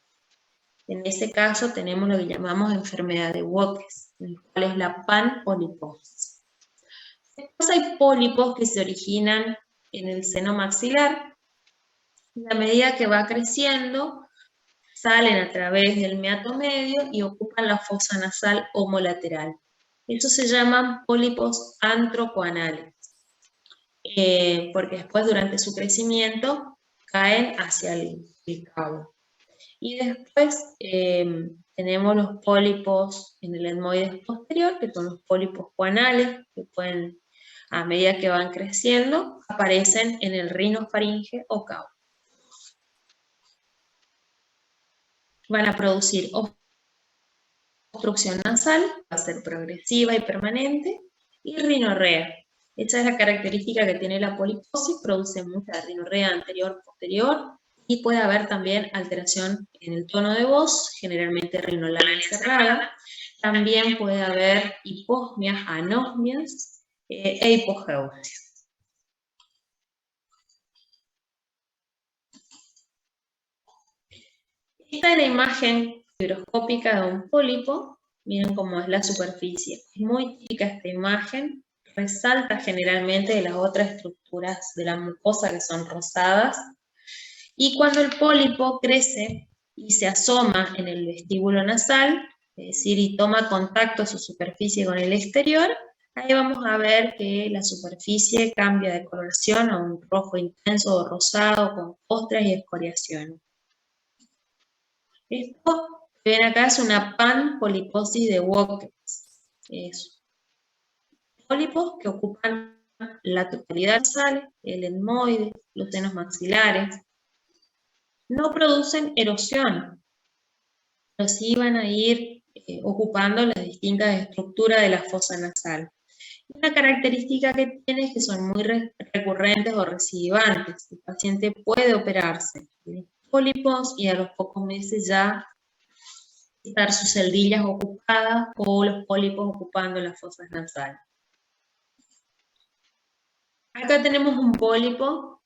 En ese caso tenemos lo que llamamos enfermedad de Wilkes, el cual es la panpoliposis. Después hay pólipos que se originan en el seno maxilar. A medida que va creciendo, salen a través del meato medio y ocupan la fosa nasal homolateral. Estos se llaman pólipos antrocoanales, porque después durante su crecimiento caen hacia el cabo. Y después tenemos los pólipos en el etmoides posterior, que son los pólipos coanales, que pueden, a medida que van creciendo, aparecen en el rinofaringe o cabo. Van a producir obstrucción nasal, va a ser progresiva y permanente, y rinorrea. Esta es la característica que tiene la poliposis, produce mucha rinorrea anterior-posterior, y puede haber también alteración en el tono de voz, generalmente rinolabial cerrada. También puede haber hiposmias, anosmias e hipogeusia. Esta es la imagen fibroscópica de un pólipo. Miren cómo es la superficie. Es muy típica esta imagen. resalta generalmente de las otras estructuras de la mucosa que son rosadas. Y cuando el pólipo crece y se asoma en el vestíbulo nasal, es decir, y toma contacto su superficie con el exterior, ahí vamos a ver que la superficie cambia de coloración a un rojo intenso o rosado con costras y escoriaciones. Esto que ven acá es una panpoliposis de Watkins. Es pólipos que ocupan la totalidad nasal, el etmoide, los senos maxilares. No producen erosión, pero sí van a ir ocupando las distintas estructuras de la fosa nasal. Una característica que tiene es que son muy recurrentes o recidivantes. El paciente puede operarse de pólipos y a los pocos meses ya estar sus celdillas ocupadas o los pólipos ocupando las fosas nasales. Acá tenemos un pólipo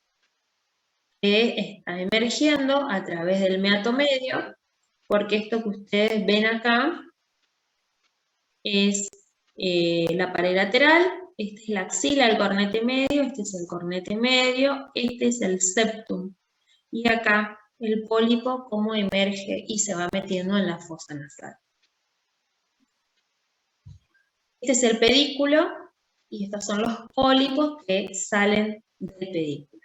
que está emergiendo a través del meato medio, porque esto que ustedes ven acá es la pared lateral, esta es la axila del cornete medio, este es el cornete medio, este es el septum. Y acá el pólipo cómo emerge y se va metiendo en la fosa nasal. Este es el pedículo y estos son los pólipos que salen del pedículo.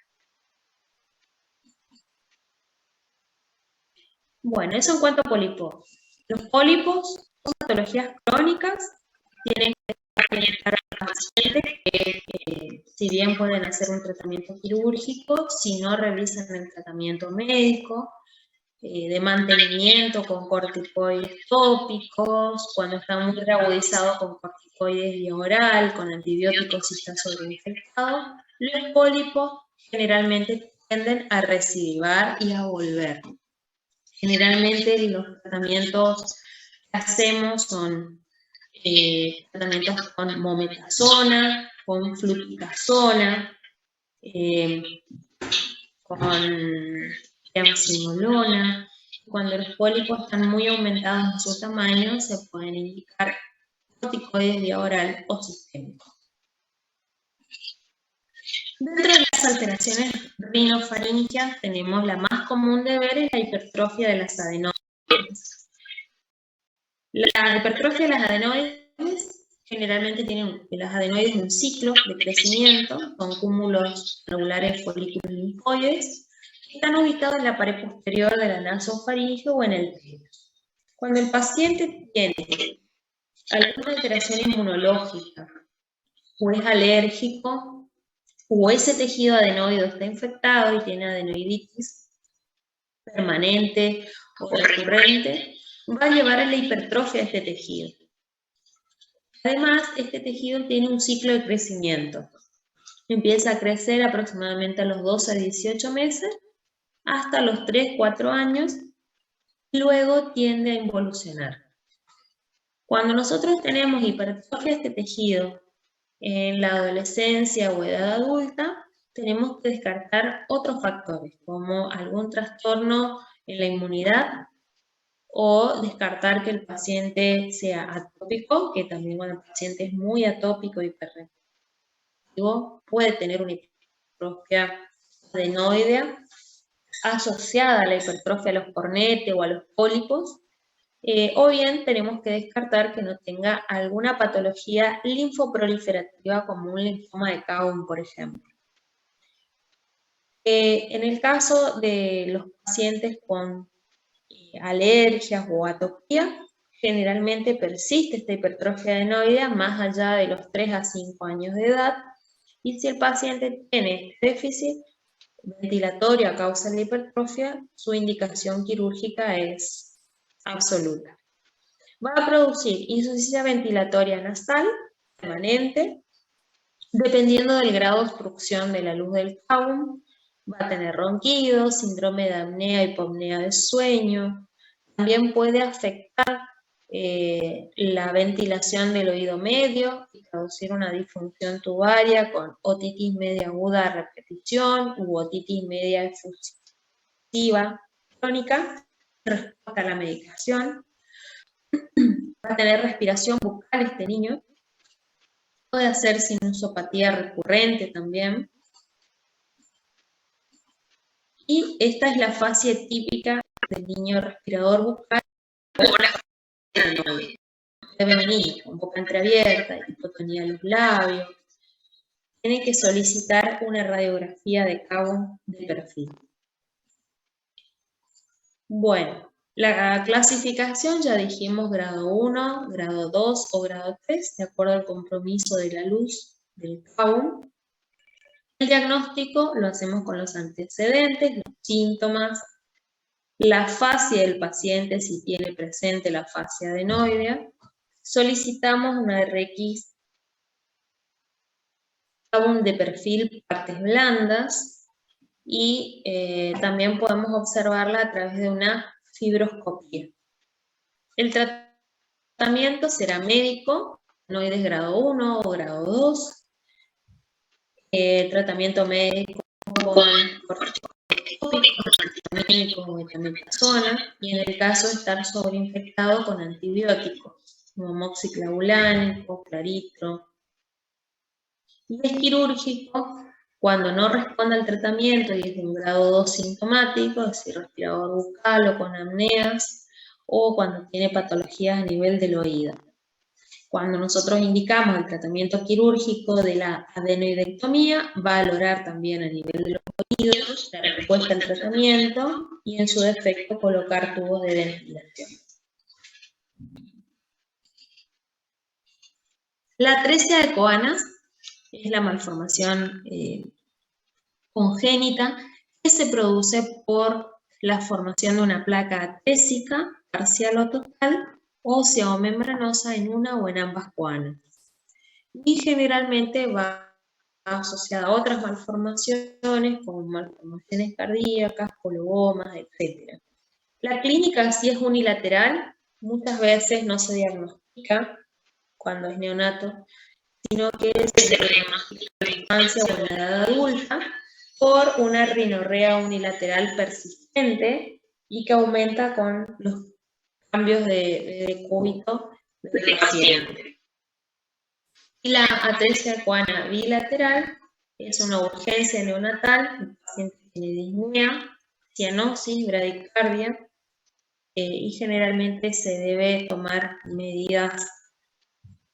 Bueno, eso en cuanto a pólipos. Los pólipos son patologías crónicas, tienen que estar pacientes que si bien pueden hacer un tratamiento quirúrgico, si no revisan el tratamiento médico, de mantenimiento con corticoides tópicos, cuando está muy reagudizado con corticoides vía oral, con antibióticos si está sobreinfectado, los pólipos generalmente tienden a recidivar y a volver. Generalmente los tratamientos que hacemos son tratamientos con mometasona, con fluticasona, con triamcinolona. Cuando los pólipos están muy aumentados en su tamaño, se pueden indicar corticoides vía oral o sistémico. Dentro de las alteraciones rinofaríngeas tenemos la más común de ver es la hipertrofia de las adenoides. La hipertrofia de las adenoides generalmente tienen las adenoides un ciclo de crecimiento con cúmulos regulares folículos linfoides que están ubicados en la pared posterior de la nasofaringe o en el pecho. Cuando el paciente tiene alguna alteración inmunológica o es alérgico o ese tejido adenoide está infectado y tiene adenoiditis permanente o recurrente, va a llevar a la hipertrofia de este tejido. Además, este tejido tiene un ciclo de crecimiento. Empieza a crecer aproximadamente a los 12 a 18 meses, hasta los 3-4 años, y luego tiende a involucionar. Cuando nosotros tenemos hipertrofia de este tejido en la adolescencia o edad adulta, tenemos que descartar otros factores, como algún trastorno en la inmunidad, o descartar que el paciente sea atópico, que también cuando el paciente es muy atópico y hiperreactivo, puede tener una hipertrofia adenoidea asociada a la hipertrofia de los cornetes o a los pólipos, o bien tenemos que descartar que no tenga alguna patología linfoproliferativa como un linfoma de Cowen, por ejemplo. En el caso de los pacientes con alergias o atopía, generalmente persiste esta hipertrofia adenoidea más allá de los 3 a 5 años de edad, y si el paciente tiene déficit ventilatorio a causa de la hipertrofia, su indicación quirúrgica es absoluta. Va a producir insuficiencia ventilatoria nasal permanente, dependiendo del grado de obstrucción de la luz del Cowen. Va a tener ronquidos, síndrome de apnea, hipopnea de sueño. También puede afectar la ventilación del oído medio y producir una disfunción tubaria con otitis media aguda a repetición u otitis media efusiva crónica respuesta a la medicación. Va a tener respiración bucal este niño. Puede hacer sinusopatía recurrente también. Y esta es la fase típica del niño respirador bucal o la fase adenoide. Debe venir con boca entreabierta, hipotonía de los labios. Tiene que solicitar una radiografía de cabo de perfil. Bueno, la clasificación ya dijimos grado 1, grado 2 o grado 3, de acuerdo al compromiso de la luz del cabo. El diagnóstico lo hacemos con los antecedentes, los síntomas, la fascia del paciente si tiene presente la fascia adenoidea. Solicitamos una RX de perfil partes blandas y también podemos observarla a través de una fibroscopía. El tratamiento será médico, adenoides grado 1 o grado 2, tratamiento médico con antihistamínicos o metametazonas, y en el caso de estar sobreinfectado con antibióticos, como moxiclavulánico, claritro. Y es quirúrgico cuando no responde al tratamiento y es de un grado 2 sintomático, es decir, respirador bucal o con apneas, o cuando tiene patologías a nivel del oído. Cuando nosotros indicamos el tratamiento quirúrgico de la adenoidectomía, va a valorar también a nivel de los oídos la respuesta al tratamiento y en su defecto colocar tubos de ventilación. La atresia de Coanas es la malformación congénita que se produce por la formación de una placa atrésica, parcial o total, ósea o membranosa en una o en ambas coanas. Y generalmente va asociada a otras malformaciones, como malformaciones cardíacas, colobomas, etc. La clínica sí es unilateral, muchas veces no se diagnostica cuando es neonato, sino que se diagnostica en la infancia o en la edad adulta por una rinorrea unilateral persistente y que aumenta con los cambios de cúbito del paciente. Y la atresia coana bilateral es una urgencia neonatal, el paciente tiene disnea, cianosis, bradicardia, y generalmente se debe tomar medidas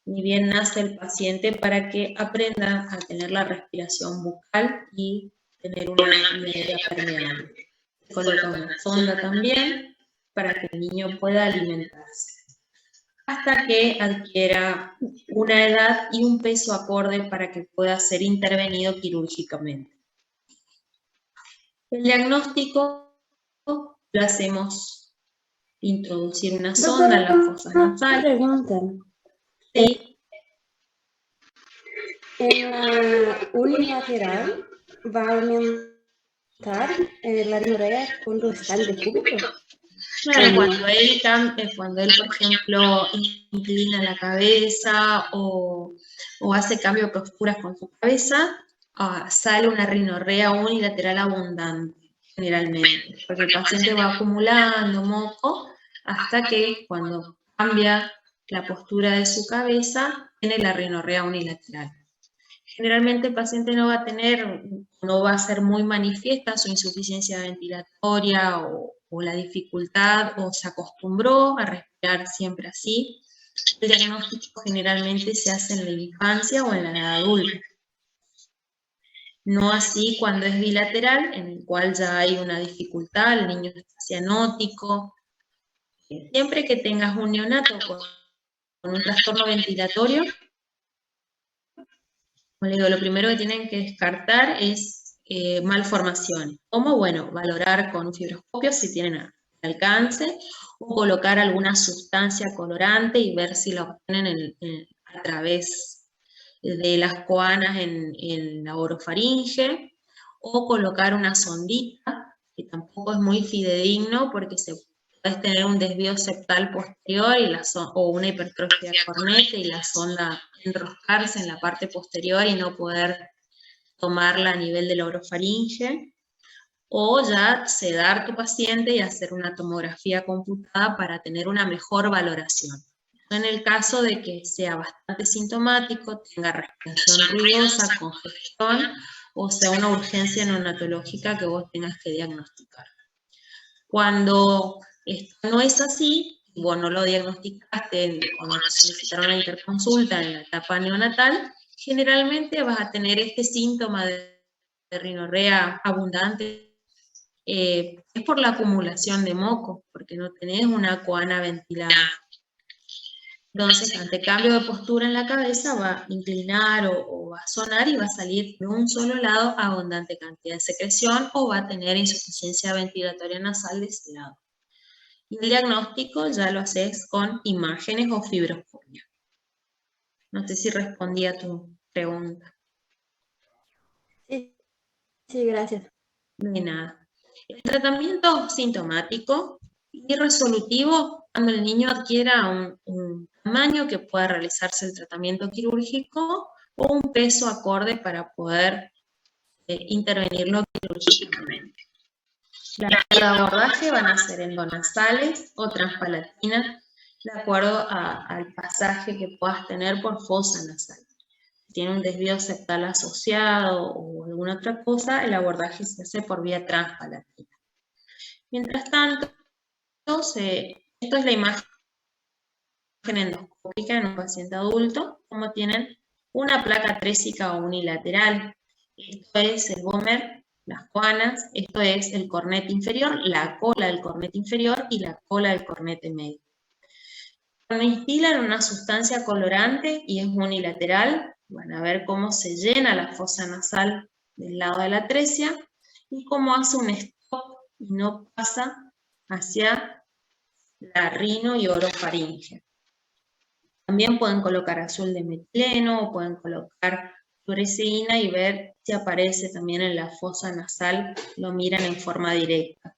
ni bien nace el paciente para que aprenda a tener la respiración bucal y tener una medida permeable. Se coloca una sonda también para que el niño pueda alimentarse, hasta que adquiera una edad y un peso acorde para que pueda ser intervenido quirúrgicamente. El diagnóstico lo hacemos introducir una sonda en las fosas nasales. Sí. En la unilateral va a aumentar la rinorrea cuando está el decúbito. Claro, cuando él, por ejemplo, inclina la cabeza o hace cambio de posturas con su cabeza, sale una rinorrea unilateral abundante, generalmente, porque el paciente va acumulando moco hasta que cuando cambia la postura de su cabeza, tiene la rinorrea unilateral. Generalmente el paciente no va a ser muy manifiesta su insuficiencia ventilatoria o la dificultad, o se acostumbró a respirar siempre así. El diagnóstico generalmente se hace en la infancia o en la edad adulta. No así cuando es bilateral, en el cual ya hay una dificultad, el niño está cianótico. Siempre que tengas un neonato con un trastorno ventilatorio, como le digo, lo primero que tienen que descartar es malformaciones. ¿Cómo? Bueno, valorar con un fibroscopio si tienen alcance, o colocar alguna sustancia colorante y ver si la obtienen a través de las coanas en la orofaringe, o colocar una sondita, que tampoco es muy fidedigno porque puedes tener un desvío septal posterior o una hipertrofia corneta y la sonda enroscarse en la parte posterior y no poder tomarla a nivel de la orofaringe, o ya sedar tu paciente y hacer una tomografía computada para tener una mejor valoración. En el caso de que sea bastante sintomático, tenga respiración ruidosa, congestión, o sea una urgencia neonatológica que vos tengas que diagnosticar. Cuando esto no es así, vos no lo diagnosticaste o no te solicitaron una interconsulta en la etapa neonatal, generalmente vas a tener este síntoma de rinorrea abundante. Es por la acumulación de moco, porque no tenés una coana ventilada. Entonces, ante cambio de postura en la cabeza, va a inclinar o va a sonar y va a salir de un solo lado abundante cantidad de secreción o va a tener insuficiencia ventilatoria nasal de ese lado. Y el diagnóstico ya lo haces con imágenes o fibroscopia. No sé si respondí a tu pregunta. Sí, sí, gracias. De nada. El tratamiento sintomático y resolutivo, cuando el niño adquiera un tamaño que pueda realizarse el tratamiento quirúrgico o un peso acorde para poder intervenirlo quirúrgicamente. Las abordaje van a ser endonasales o transpalatinas, de acuerdo al pasaje que puedas tener por fosa nasal. Si tiene un desvío septal asociado o alguna otra cosa, el abordaje se hace por vía transpalatina. Mientras tanto, esto es la imagen endoscópica en un paciente adulto, como tienen una placa trésica o unilateral. Esto es el vómer, las coanas, esto es el cornete inferior, la cola del cornete inferior y la cola del cornete medio. Cuando instilan una sustancia colorante y es unilateral, van a ver cómo se llena la fosa nasal del lado de la atresia y cómo hace un stop y no pasa hacia la rino y orofaringe. También pueden colocar azul de metileno o pueden colocar fluoresceína y ver si aparece también en la fosa nasal, lo miran en forma directa.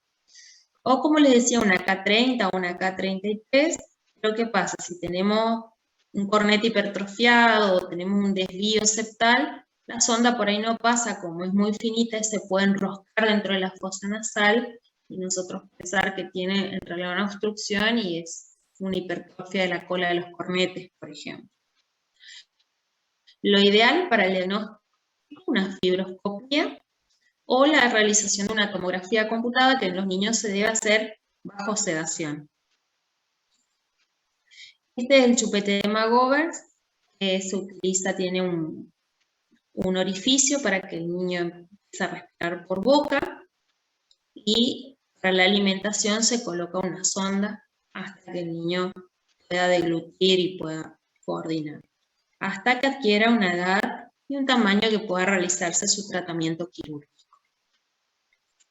O como les decía, una K30 o una K33, lo que pasa si tenemos un cornete hipertrofiado o tenemos un desvío septal, la sonda por ahí no pasa, como es muy finita, se puede enroscar dentro de la fosa nasal y nosotros pensar que tiene en realidad una obstrucción y es una hipertrofia de la cola de los cornetes, por ejemplo. Lo ideal para el diagnóstico es una fibroscopia o la realización de una tomografía computada que en los niños se debe hacer bajo sedación. Este es el chupete de McGovern, que se utiliza, tiene un orificio para que el niño empiece a respirar por boca y para la alimentación se coloca una sonda hasta que el niño pueda deglutir y pueda coordinar, hasta que adquiera una edad y un tamaño que pueda realizarse su tratamiento quirúrgico.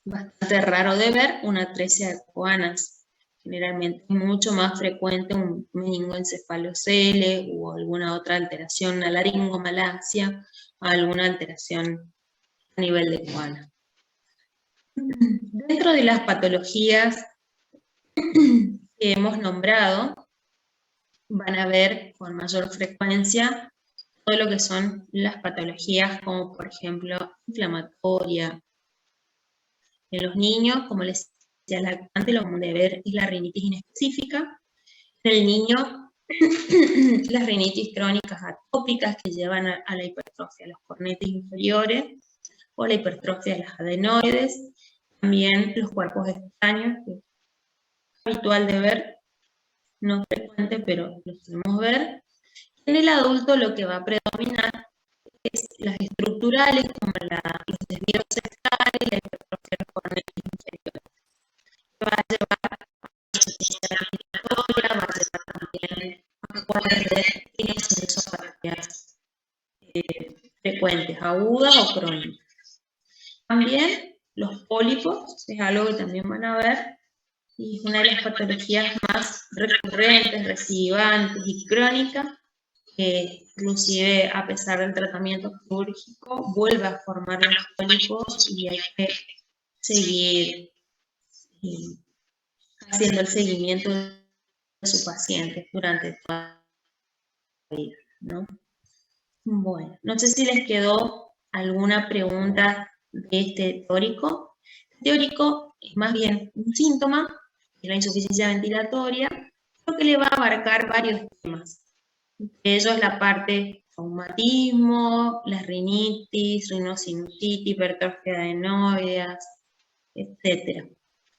Bastante raro de ver una atresia de coanas. Generalmente es mucho más frecuente un meningoencefalocele o alguna otra alteración, una laringomalacia o alguna alteración a nivel de coana. Dentro de las patologías que hemos nombrado, van a ver con mayor frecuencia todo lo que son las patologías como por ejemplo inflamatoria. En los niños, como les decía, lactante, lo común de ver es la rinitis inespecífica. En el niño, las rinitis crónicas atópicas que llevan a la hipertrofia de los cornetes inferiores o la hipertrofia de las adenoides. También los cuerpos extraños, que es habitual de ver, no frecuente, pero lo podemos ver. En el adulto lo que va a predominar es las estructurales, como los desvíos septales y la hipertrofia de los cornetes inferiores. Va a llevar a insuficiencia respiratoria, va a llevar también a cuadros de insuficiencias frecuentes, agudas o crónicas. También los pólipos es algo que también van a ver y es una de las patologías más recurrentes, recidivantes y crónicas, que inclusive a pesar del tratamiento quirúrgico vuelve a formar los pólipos y hay que seguir haciendo el seguimiento de su paciente durante toda la vida, ¿no? Bueno, no sé si les quedó alguna pregunta de este teórico. El teórico es más bien un síntoma de la insuficiencia ventilatoria lo que le va a abarcar varios temas. Entre ellos la parte traumatismo, la rinitis, rinosinusitis, hipertrofia adenoides, etc.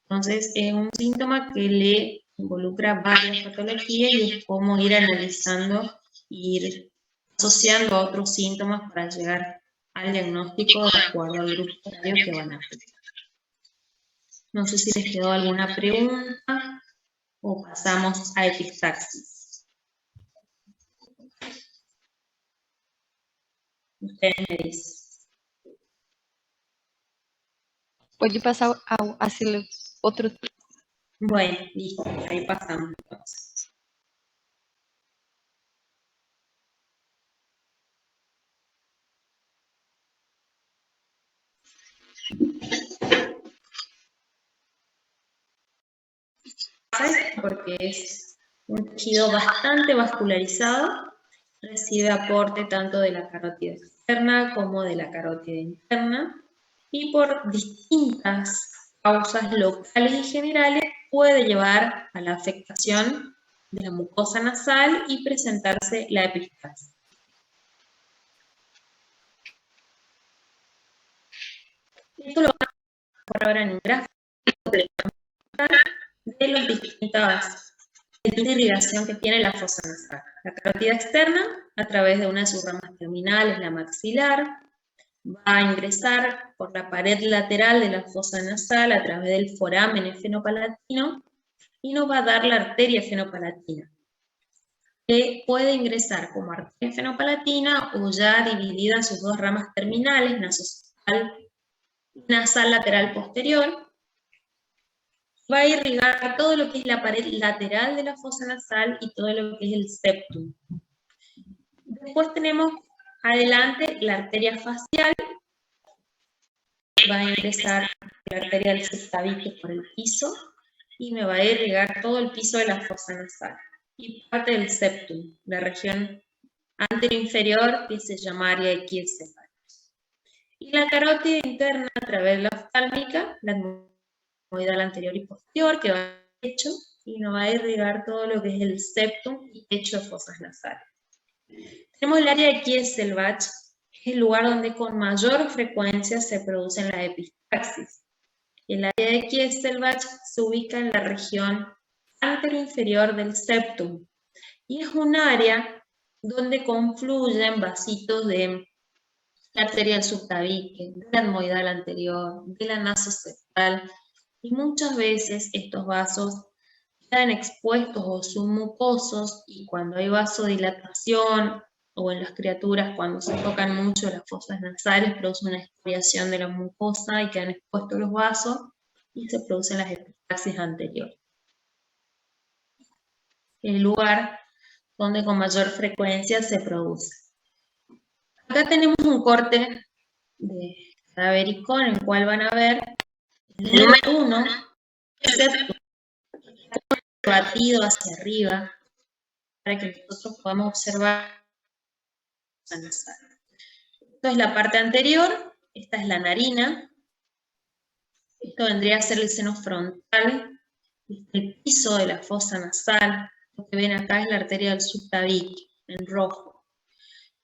Entonces, es un síntoma que le involucra varias patologías y es como ir analizando e ir asociando a otros síntomas para llegar al diagnóstico de acuerdo al grupo etario que van a afectar. No sé si les quedó alguna pregunta o pasamos a epistaxis. Ustedes me dicen. Pode passar a hacer outro. Bueno, listo, ahí pasamos entonces. Porque es un tejido bastante vascularizado, recibe aporte tanto de la carótida externa como de la carótida interna, y por distintas causas locales y generales puede llevar a la afectación de la mucosa nasal y presentarse la epistaxis. Esto lo vamos a ver ahora en un gráfico de las distintas irrigación que tiene la fosa nasal. La carótida externa, a través de una de sus ramas terminales, la maxilar, va a ingresar por la pared lateral de la fosa nasal a través del foramen efenopalatino y nos va a dar la arteria efenopalatina, que puede ingresar como arteria efenopalatina o ya dividida en sus dos ramas terminales, nasosal y nasal lateral posterior. Va a irrigar todo lo que es la pared lateral de la fosa nasal y todo lo que es el septum. Después tenemos adelante la arteria facial, va a ingresar la arteria del subtabique por el piso y me va a irrigar todo el piso de la fosa nasal y parte del septum, la región anteroinferior que se llama área equiescefálica. Y la carótida interna a través de la oftálmica, la etmoidal anterior y posterior, que va al pecho y nos va a irrigar todo lo que es el septum y pecho de fosas nasales. Tenemos el área de Kieselbach, que es el lugar donde con mayor frecuencia se producen las epistaxis. El área de Kieselbach se ubica en la región anteroinferior del septum y es un área donde confluyen vasitos de la arteria del subtabique, de la etmoidal anterior, de la nasoseptal, y muchas veces estos vasos quedan expuestos o son mucosos, y cuando hay vasodilatación o en las criaturas cuando se tocan mucho las fosas nasales produce una excoriación de la mucosa y quedan expuestos los vasos y se producen las epistaxis anteriores. El lugar donde con mayor frecuencia se produce. Acá tenemos un corte de cadavérico en el cual van a ver el número 1, batido hacia arriba, para que nosotros podamos observar la nasal. Esto es la parte anterior, esta es la narina, esto vendría a ser el seno frontal, el piso de la fosa nasal, lo que ven acá es la arteria del subtabique, en rojo.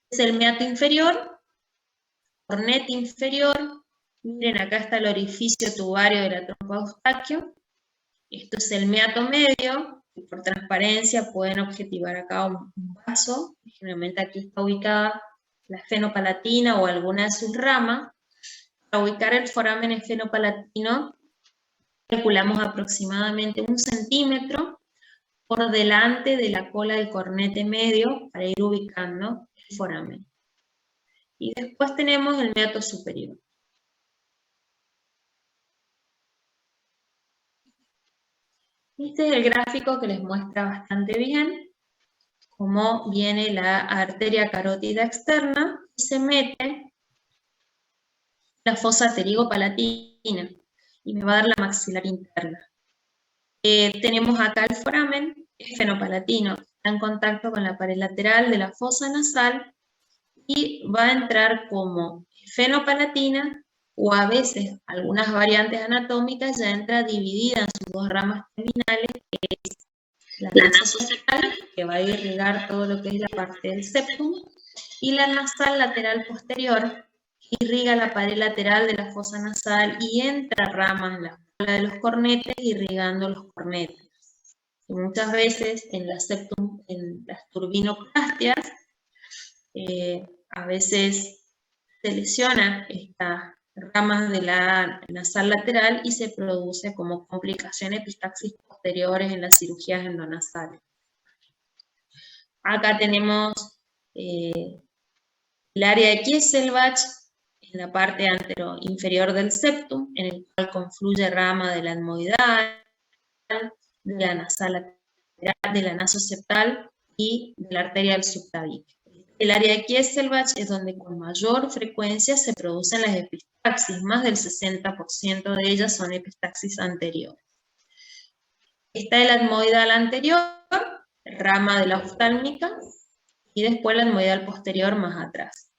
Es el meato inferior, cornete inferior, miren acá está el orificio tubario de la trompa de Eustaquio, esto es el meato medio, y por transparencia pueden objetivar acá un vaso, generalmente aquí está ubicada la efenopalatina o alguna de sus ramas. Para ubicar el foramen efenopalatino calculamos aproximadamente 1 centímetro por delante de la cola del cornete medio para ir ubicando el foramen. Y después tenemos el meato superior. Este es el gráfico que les muestra bastante bien cómo viene la arteria carótida externa y se mete la fosa pterigopalatina y me va a dar la maxilar interna. Tenemos acá el foramen efenopalatino, está en contacto con la pared lateral de la fosa nasal y va a entrar como efenopalatina, o a veces algunas variantes anatómicas ya entra dividida en sus dos ramas terminales, que es la nasoseptal, que va a irrigar todo lo que es la parte del septum, y la nasal lateral posterior, que irriga la pared lateral de la fosa nasal y entrarrama en la cola de los cornetes, irrigando los cornetes. Y muchas veces en las turbinoplastias, a veces se lesionan estas ramas de la nasal lateral y se produce como complicación epistaxis posteriores en las cirugías endonasales. Acá tenemos el área de Kieselbach en la parte inferior del septum, en el cual confluye rama de la etmoidal, de la nasal lateral, de la nasoseptal y de la arteria del subtabique. El área de Kieselbach es donde con mayor frecuencia se producen las epistaxis, más del 60% de ellas son epistaxis anteriores. Está el etmoidal anterior, rama de la oftálmica, y después la etmoidal posterior más atrás.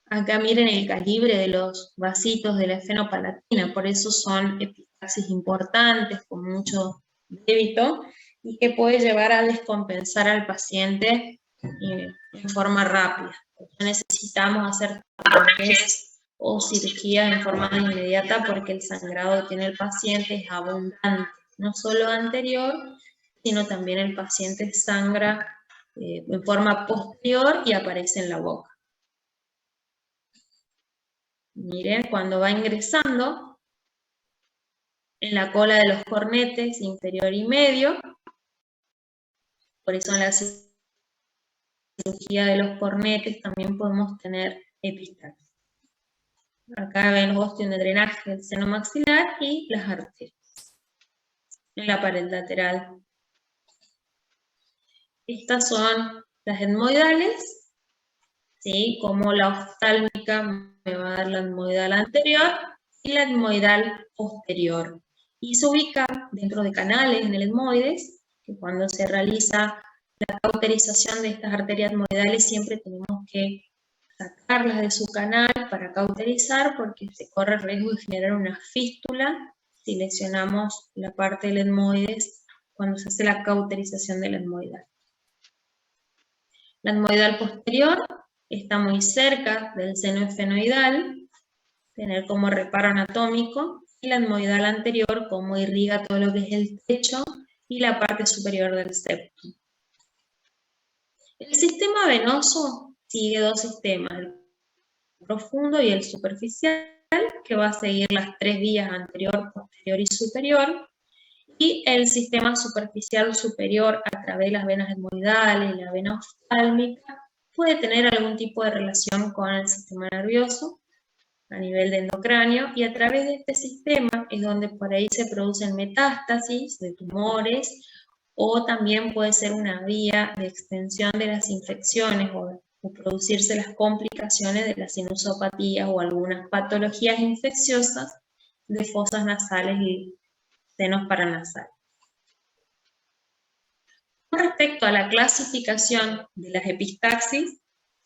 Acá miren el calibre de los vasitos de la esfenopalatina, por eso son epistaxis importantes, con mucho débito, y que puede llevar a descompensar al paciente en forma rápida. Necesitamos hacer tapones o cirugías en forma inmediata porque el sangrado que tiene el paciente es abundante, no solo anterior, sino también el paciente sangra en forma posterior y aparece en la boca. Miren, cuando va ingresando en la cola de los cornetes inferior y medio, por eso en la cirugía de los cornetes también podemos tener epistaxis. Acá ven los ostios de drenaje del seno maxilar y las arterias en la pared lateral. Estas son las etmoidales, ¿sí? Como la oftálmica me va a dar la etmoidal anterior y la etmoidal posterior. Y se ubica dentro de canales en el etmoides, que cuando se realiza la cauterización de estas arterias etmoidales siempre tenemos que sacarlas de su canal para cauterizar porque se corre el riesgo de generar una fístula si lesionamos la parte del etmoides cuando se hace la cauterización del etmoidal. La etmoidal posterior está muy cerca del seno esfenoidal, tener como reparo anatómico, y la etmoidal anterior como irriga todo lo que es el techo y la parte superior del septum. El sistema venoso sigue dos sistemas, el profundo y el superficial, que va a seguir las tres vías anterior, posterior y superior, y el sistema superficial superior a través de las venas etmoidales y la vena oftálmica puede tener algún tipo de relación con el sistema nervioso a nivel de endocráneo, y a través de este sistema es donde por ahí se producen metástasis de tumores, o también puede ser una vía de extensión de las infecciones o producirse las complicaciones de las sinusopatías o algunas patologías infecciosas de fosas nasales y senos paranasales. Con respecto a la clasificación de las epistaxis,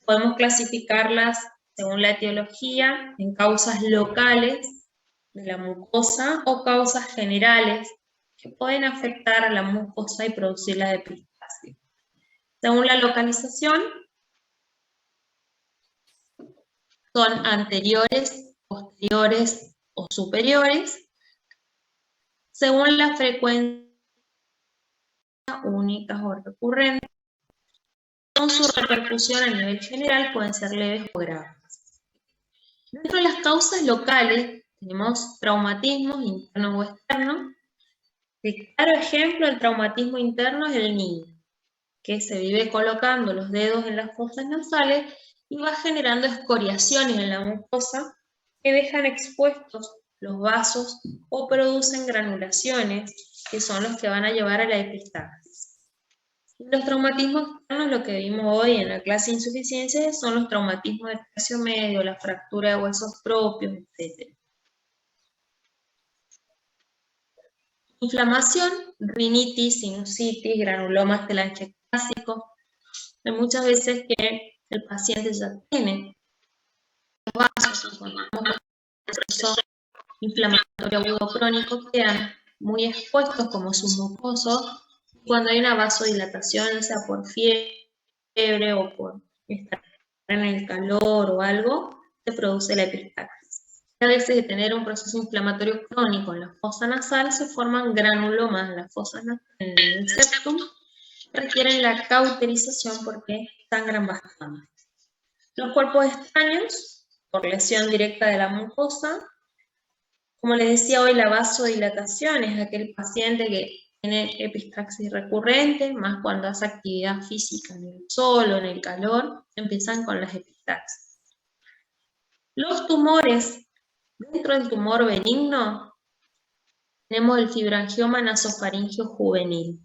podemos clasificarlas según la etiología en causas locales de la mucosa o causas generales que pueden afectar a la mucosa y producir la epistaxis. Según la localización, son anteriores, posteriores o superiores, según la frecuencia únicas o recurrentes. Con su repercusión a nivel general pueden ser leves o graves. Dentro de las causas locales tenemos traumatismos internos o externos. De claro ejemplo, el traumatismo interno es el niño, que se vive colocando los dedos en las fosas nasales y va generando escoriaciones en la mucosa que dejan expuestos los vasos o producen granulaciones, que son los que van a llevar a la epistaxis. Los traumatismos externos, lo que vimos hoy en la clase de insuficiencia, son los traumatismos de tercio medio, la fractura de huesos propios, etc. Inflamación, rinitis, sinusitis, granulomas telangiectásicos. Hay muchas veces que el paciente ya tiene los vasos, cuando un proceso inflamatorio agudo crónico, quedan muy expuestos como sus mucosos, cuando hay una vasodilatación, ya sea por fiebre o por estar en el calor o algo, se produce la epistaxis. A veces de tener un proceso inflamatorio crónico en la fosa nasal, se forman granulomas en las fosas nasales, en el septum, que requieren la cauterización porque sangran bastante. Los cuerpos extraños, por lesión directa de la mucosa, como les decía hoy, la vasodilatación es aquel paciente que tiene epistaxis recurrente, más cuando hace actividad física en el sol o en el calor, empiezan con las epistaxis. Los tumores, dentro del tumor benigno, tenemos el fibrangioma nasofaríngeo juvenil.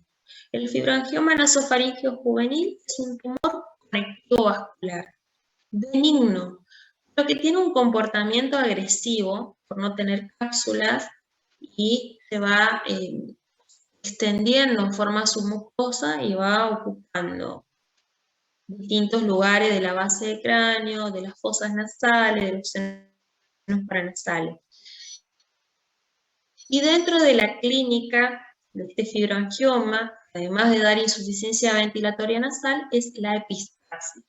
El fibrangioma nasofaríngeo juvenil es un tumor conectivo vascular, benigno, pero que tiene un comportamiento agresivo por no tener cápsulas y se va extendiendo en forma submucosa y va ocupando distintos lugares de la base del cráneo, de las fosas nasales, de los senos paranasales. Y dentro de la clínica de este fibrangioma, además de dar insuficiencia ventilatoria nasal, es la epistaxis.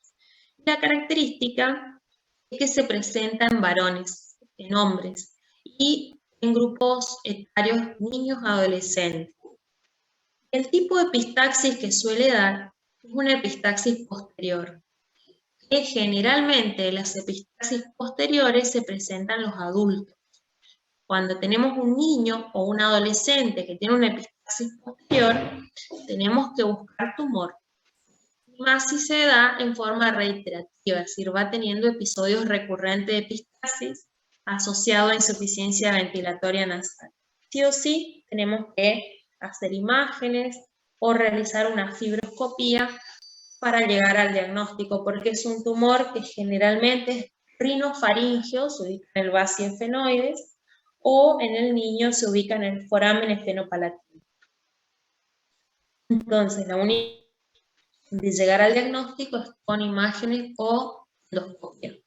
La característica es que se presenta en varones, en hombres, y en grupos etarios niños adolescentes. El tipo de epistaxis que suele dar es una epistaxis posterior, que generalmente las epistaxis posteriores se presentan en los adultos. Cuando tenemos un niño o un adolescente que tiene una epistaxis posterior, tenemos que buscar tumor. Más si se da en forma reiterativa, es decir, va teniendo episodios recurrentes de epistaxis asociados a insuficiencia ventilatoria nasal. Sí o sí, tenemos que hacer imágenes o realizar una fibroscopía para llegar al diagnóstico, porque es un tumor que generalmente es rinofaríngeo, se ubica en el vacío efenoides, o en el niño se ubica en el foramen esfenopalatino. Entonces, la única de llegar al diagnóstico es con imágenes o endoscopia.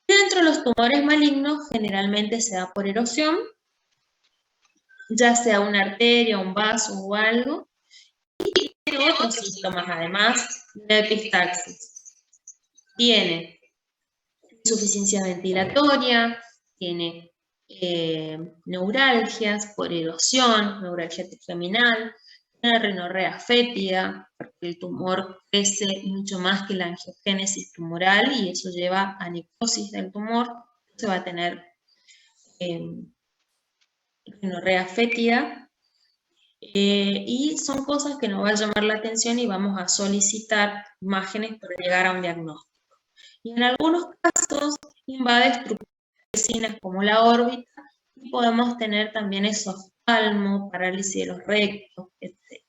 Dentro de los tumores malignos, generalmente se da por erosión, ya sea una arteria, un vaso o algo, y tiene otros síntomas además de epistaxis. Tiene insuficiencia ventilatoria, tiene neuralgias por erosión, neuralgia trigeminal, una rinorrea fétida, porque el tumor crece mucho más que la angiogénesis tumoral y eso lleva a necrosis del tumor, se va a tener rinorrea fétida, y son cosas que nos va a llamar la atención y vamos a solicitar imágenes para llegar a un diagnóstico. Y en algunos casos invade estructuras vecinas como la órbita y podemos tener también esoftalmo, parálisis de los rectos, etc.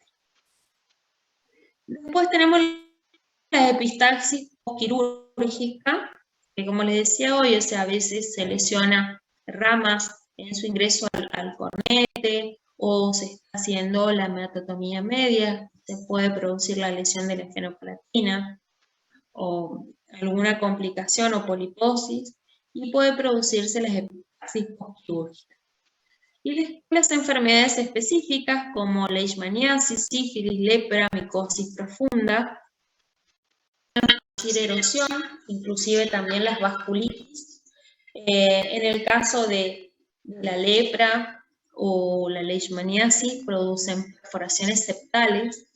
Después tenemos la epistaxis quirúrgica, que como les decía hoy, o sea, a veces se lesiona ramas en su ingreso al cornete, o se está haciendo la hematotomía media, se puede producir la lesión de la esfenopalatina, o alguna complicación o poliposis, y puede producirse la epistaxis postquirúrgica. Y después las enfermedades específicas como leishmaniasis, sífilis, lepra, micosis profunda, erosión, inclusive también las vasculitis. En el caso de la lepra o la leishmaniasis producen perforaciones septales,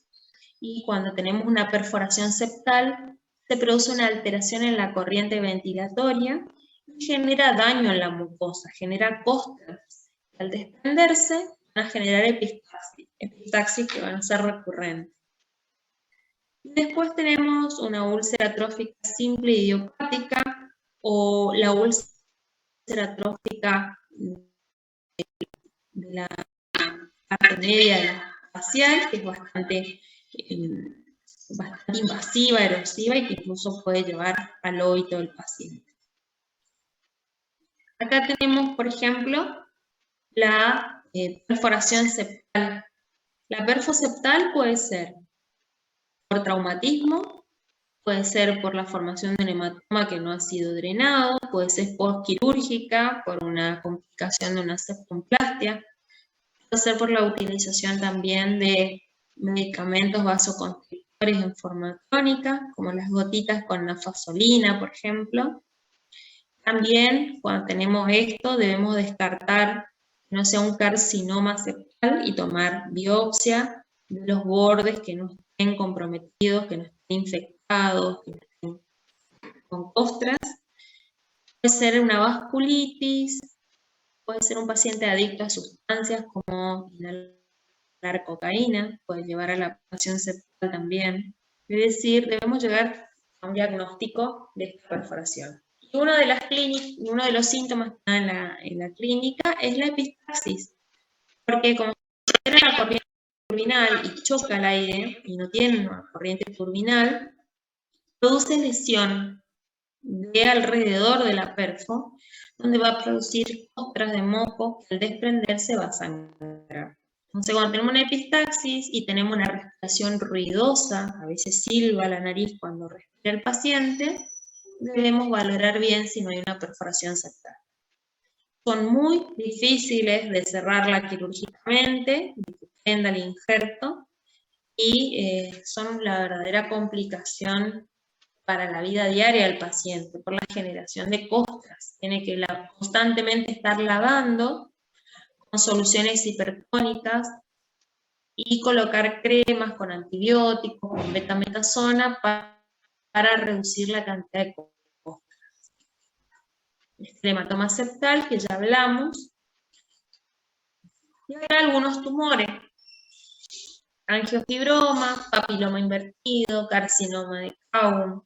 y cuando tenemos una perforación septal se produce una alteración en la corriente ventilatoria y genera daño en la mucosa, genera costras. Al desprenderse van a generar epistaxis que van a ser recurrentes. Y después tenemos una úlcera trófica simple idiopática o la úlcera trófica de la parte media de la facial, que es bastante invasiva, erosiva y que incluso puede llevar al óbito del paciente. Acá tenemos, por ejemplo, la perforación septal. La perfo septal puede ser por traumatismo, puede ser por la formación de un hematoma que no ha sido drenado, puede ser postquirúrgica, por una complicación de una septomplastia, puede ser por la utilización también de medicamentos vasoconstrictores en forma crónica, como las gotitas con nafasolina, por ejemplo. También, cuando tenemos esto, debemos descartar que no sea un carcinoma septal y tomar biopsia de los bordes que no estén comprometidos, que no estén infectados, que no estén con costras. Puede ser una vasculitis, puede ser un paciente adicto a sustancias como inhalar cocaína, puede llevar a la pasión septal también. Es decir, debemos llegar a un diagnóstico de esta perforación. Y uno de los síntomas que está en la clínica es la epistaxis, porque como tiene la corriente turbinal y choca el aire y no tiene una corriente turbinal, produce lesión de alrededor de la perfo, donde va a producir costras de moco que al desprenderse va a sangrar. Entonces, cuando tenemos una epistaxis y tenemos una respiración ruidosa, a veces silba la nariz cuando respira el paciente, debemos valorar bien si no hay una perforación septal. Son muy difíciles de cerrarla quirúrgicamente, de que prenda el injerto, y son la verdadera complicación para la vida diaria del paciente, por la generación de costras. Tiene que constantemente estar lavando con soluciones hipertónicas y colocar cremas con antibióticos, con betametasona para reducir la cantidad de costras. El hematoma septal, que ya hablamos, y hay algunos tumores: angiofibroma, papiloma invertido, carcinoma de Kaun,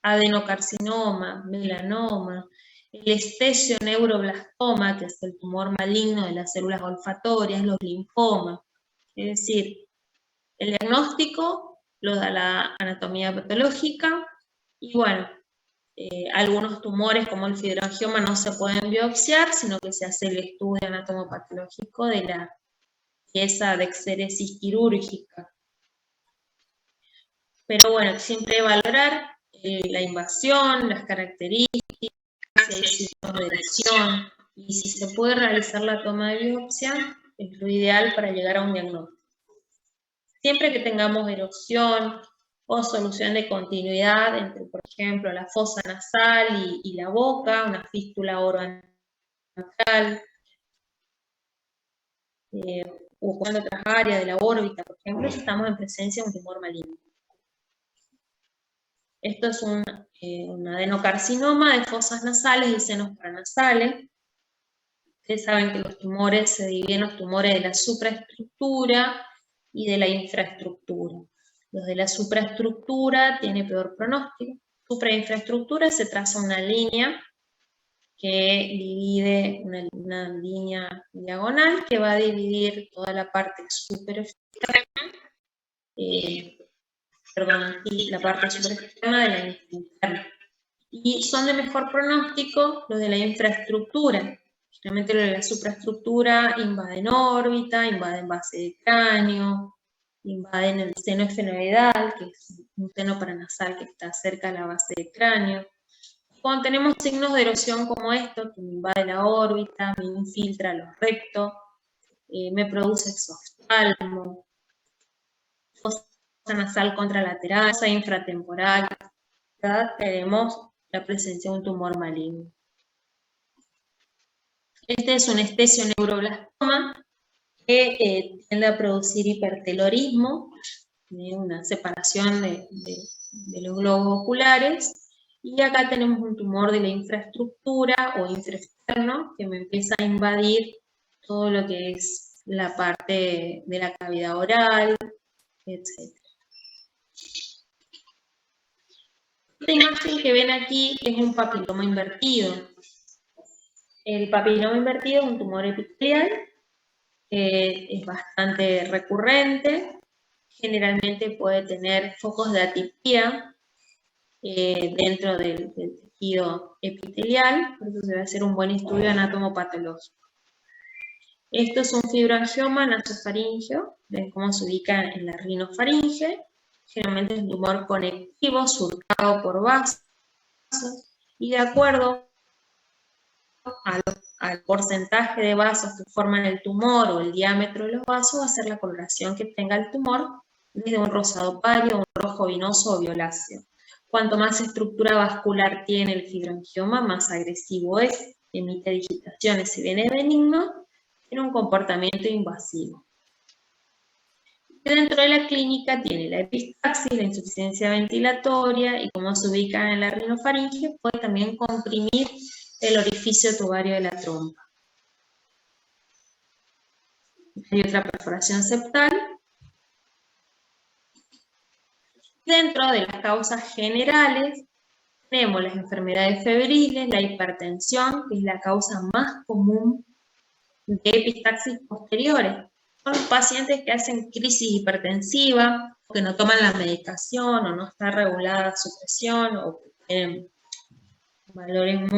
adenocarcinoma, melanoma, el espesioneuroblastoma, que es el tumor maligno de las células olfatorias, los linfomas. Es decir, el diagnóstico lo da la anatomía patológica, y bueno, algunos tumores como el fibroangioma no se pueden biopsiar, sino que se hace el estudio anatomopatológico de la pieza de exéresis quirúrgica. Pero bueno, siempre valorar la invasión, las características, si hay signos de lesión, y si se puede realizar la toma de biopsia, es lo ideal para llegar a un diagnóstico. Siempre que tengamos erosión o solución de continuidad entre, por ejemplo, la fosa nasal y la boca, una fístula oroanal, o ocupando otras áreas de la órbita, por ejemplo, estamos en presencia de un tumor maligno. Esto es un adenocarcinoma de fosas nasales y senos paranasales. Ustedes saben que los tumores se dividen en los tumores de la supraestructura y de la infraestructura. Los de la supraestructura tienen peor pronóstico. Suprainfraestructura se traza una línea que divide, una línea diagonal que va a dividir toda la parte superficial, la parte superexterna de la interna. Y son de mejor pronóstico los de la infraestructura. Generalmente los de la supraestructura invaden órbita, invaden base de cráneo, invaden el seno esfenoidal, que es un seno paranasal que está cerca de la base de cráneo. Cuando tenemos signos de erosión como esto, que me invade la órbita, me infiltra los rectos, me produce exoftalmo, fosa nasal contralateral, fosa infratemporal, tenemos la presencia de un tumor maligno. Este es un espesioneuroblastoma que tiende a producir hipertelorismo, una separación de los globos oculares, y acá tenemos un tumor de la infraestructura o infraexterno que me empieza a invadir todo lo que es la parte de la cavidad oral, etc. Esta imagen que ven aquí es un papiloma invertido. El papiloma invertido es un tumor epitelial, es bastante recurrente, generalmente puede tener focos de atipía dentro del tejido epitelial, por eso se va a hacer un buen estudio anatomopatológico. Esto es un fibroangioma nasofaríngeo, ven cómo se ubica en la rinofaringe, Generalmente es un tumor conectivo, surcado por vasos, y de acuerdo al porcentaje de vasos que forman el tumor o el diámetro de los vasos, va a ser la coloración que tenga el tumor, desde un rosado pálido, un rojo vinoso o violáceo. Cuanto más estructura vascular tiene el fibroangioma, más agresivo es, emite digitaciones. Si bien es benigno, tiene un comportamiento invasivo. Dentro de la clínica tiene la epistaxis, la insuficiencia ventilatoria, y como se ubica en la rinofaringe, puede también comprimir el orificio tubario de la trompa. Hay otra perforación septal. Dentro de las causas generales tenemos las enfermedades febriles, la hipertensión, que es la causa más común de epistaxis posteriores. Son los pacientes que hacen crisis hipertensiva, o que no toman la medicación, o no está regulada su presión, o que tienen valores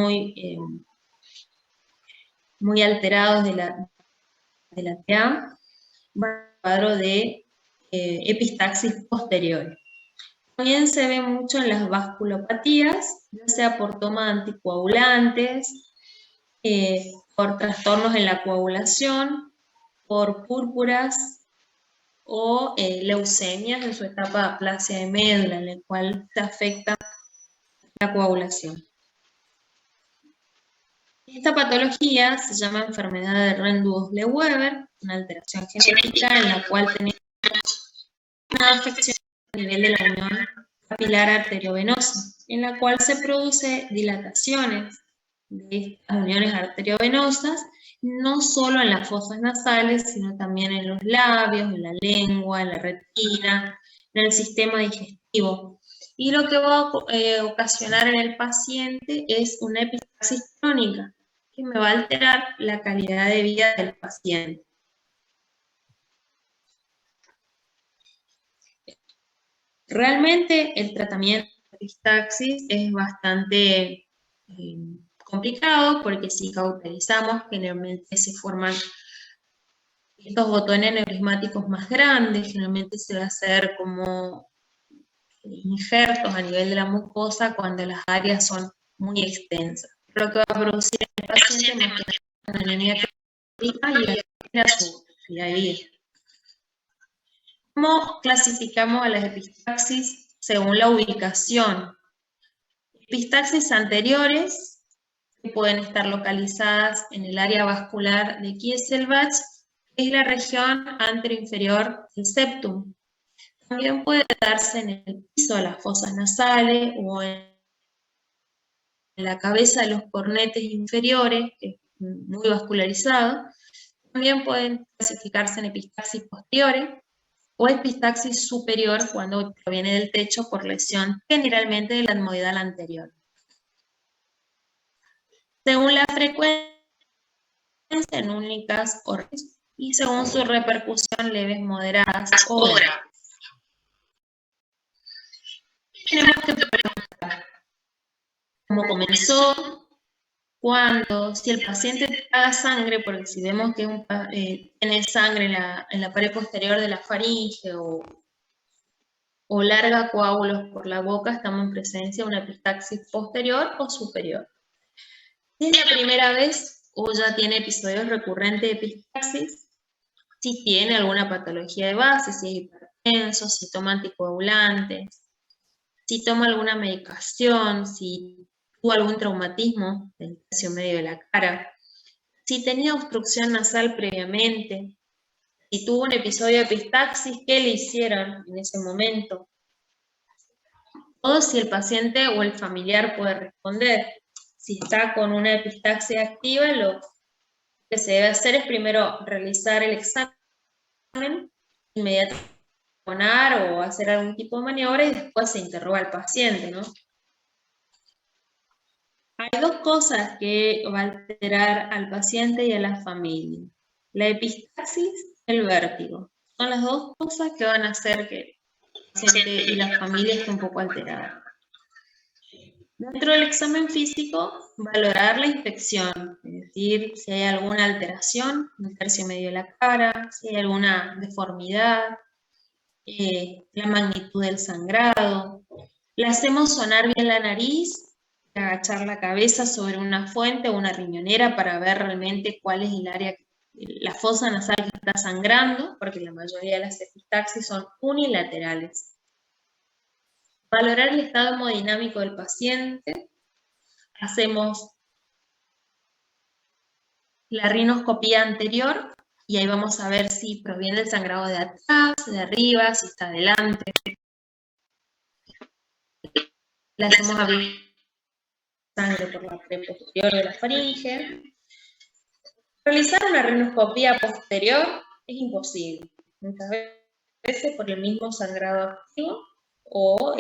muy alterados de la TA, va a cuadro de epistaxis posteriores. También se ve mucho en las vasculopatías, ya sea por toma de anticoagulantes, por trastornos en la coagulación, por púrpuras o leucemias en su etapa de aplasia de médula, en la cual se afecta la coagulación. Esta patología se llama enfermedad de Rendueus-Leweber, una alteración genética en la cual tenemos una afección a nivel de la unión capilar arteriovenosa, en la cual se produce dilataciones de estas uniones arteriovenosas, no solo en las fosas nasales, sino también en los labios, en la lengua, en la retina, en el sistema digestivo. Y lo que va a ocasionar en el paciente es una epistaxis crónica, que me va a alterar la calidad de vida del paciente. Realmente el tratamiento de epistaxis es bastante complicado, porque si cauterizamos, generalmente se forman estos botones neurismáticos más grandes, generalmente se va a hacer como injertos a nivel de la mucosa cuando las áreas son muy extensas. Lo que va a producir en el paciente más que una anemia crónica y a su calidad de vida. ¿Cómo clasificamos a las epistaxis según la ubicación? Epistaxis anteriores, que pueden estar localizadas en el área vascular de Kieselbach, que es la región anteroinferior del septum. También puede darse en el piso de las fosas nasales o en la cabeza de los cornetes inferiores, que es muy vascularizado. También pueden clasificarse en epistaxis posteriores o epistaxis superior cuando proviene del techo por lesión generalmente de la etmoidal anterior. Según la frecuencia, en únicas o y según su repercusión leves, moderadas o graves. Tenemos que preguntar cómo comenzó, cuándo, si el paciente traga sangre, porque si vemos que tiene sangre en la pared posterior de la faringe o larga coágulos por la boca, estamos en presencia de una epistaxis posterior o superior. Si es la primera vez o ya tiene episodios recurrentes de epistaxis, si tiene alguna patología de base, si es hipertenso, si toma anticoagulantes, si toma alguna medicación, si tuvo algún traumatismo del tercio medio de la cara, si tenía obstrucción nasal previamente, si tuvo un episodio de epistaxis, ¿qué le hicieron en ese momento? O si el paciente o el familiar puede responder. Si está con una epistaxis activa, lo que se debe hacer es primero realizar el examen, inmediatamente o hacer algún tipo de maniobra y después se interroga al paciente, ¿no? Hay dos cosas que va a alterar al paciente y a la familia: la epistaxis y el vértigo. Son las dos cosas que van a hacer que el paciente y la familia estén un poco alterados. Dentro del examen físico, valorar la inspección, es decir, si hay alguna alteración en el tercio medio de la cara, si hay alguna deformidad, la magnitud del sangrado. Le hacemos sonar bien la nariz, agachar la cabeza sobre una fuente o una riñonera para ver realmente cuál es el área, la fosa nasal que está sangrando, porque la mayoría de las epistaxis son unilaterales. Valorar el estado hemodinámico del paciente. Hacemos la rinoscopía anterior y ahí vamos a ver si proviene el sangrado de atrás, de arriba, si está adelante. Le hacemos abrir sangre por la pared posterior de la faringe. Realizar una rinoscopía posterior es imposible, muchas veces por el mismo sangrado activo o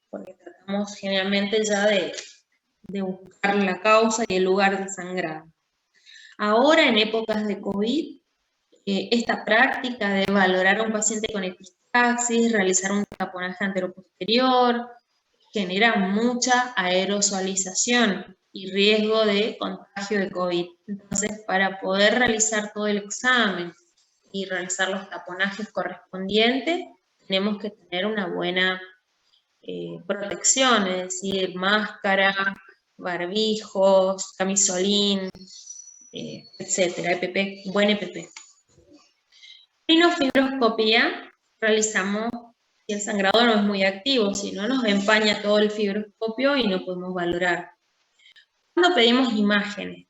porque tratamos generalmente ya de buscar la causa y el lugar del sangrado. Ahora, en épocas de COVID, esta práctica de valorar a un paciente con epistaxis, realizar un taponaje anteroposterior, genera mucha aerosolización y riesgo de contagio de COVID. Entonces, para poder realizar todo el examen y realizar los taponajes correspondientes, tenemos que tener una buena protección, es decir, máscara, barbijos, camisolín, etcétera, EPP, buen EPP. Rinofibroscopía realizamos si el sangrado no es muy activo, si no nos empaña todo el fibroscopio y no podemos valorar. Cuando pedimos imágenes,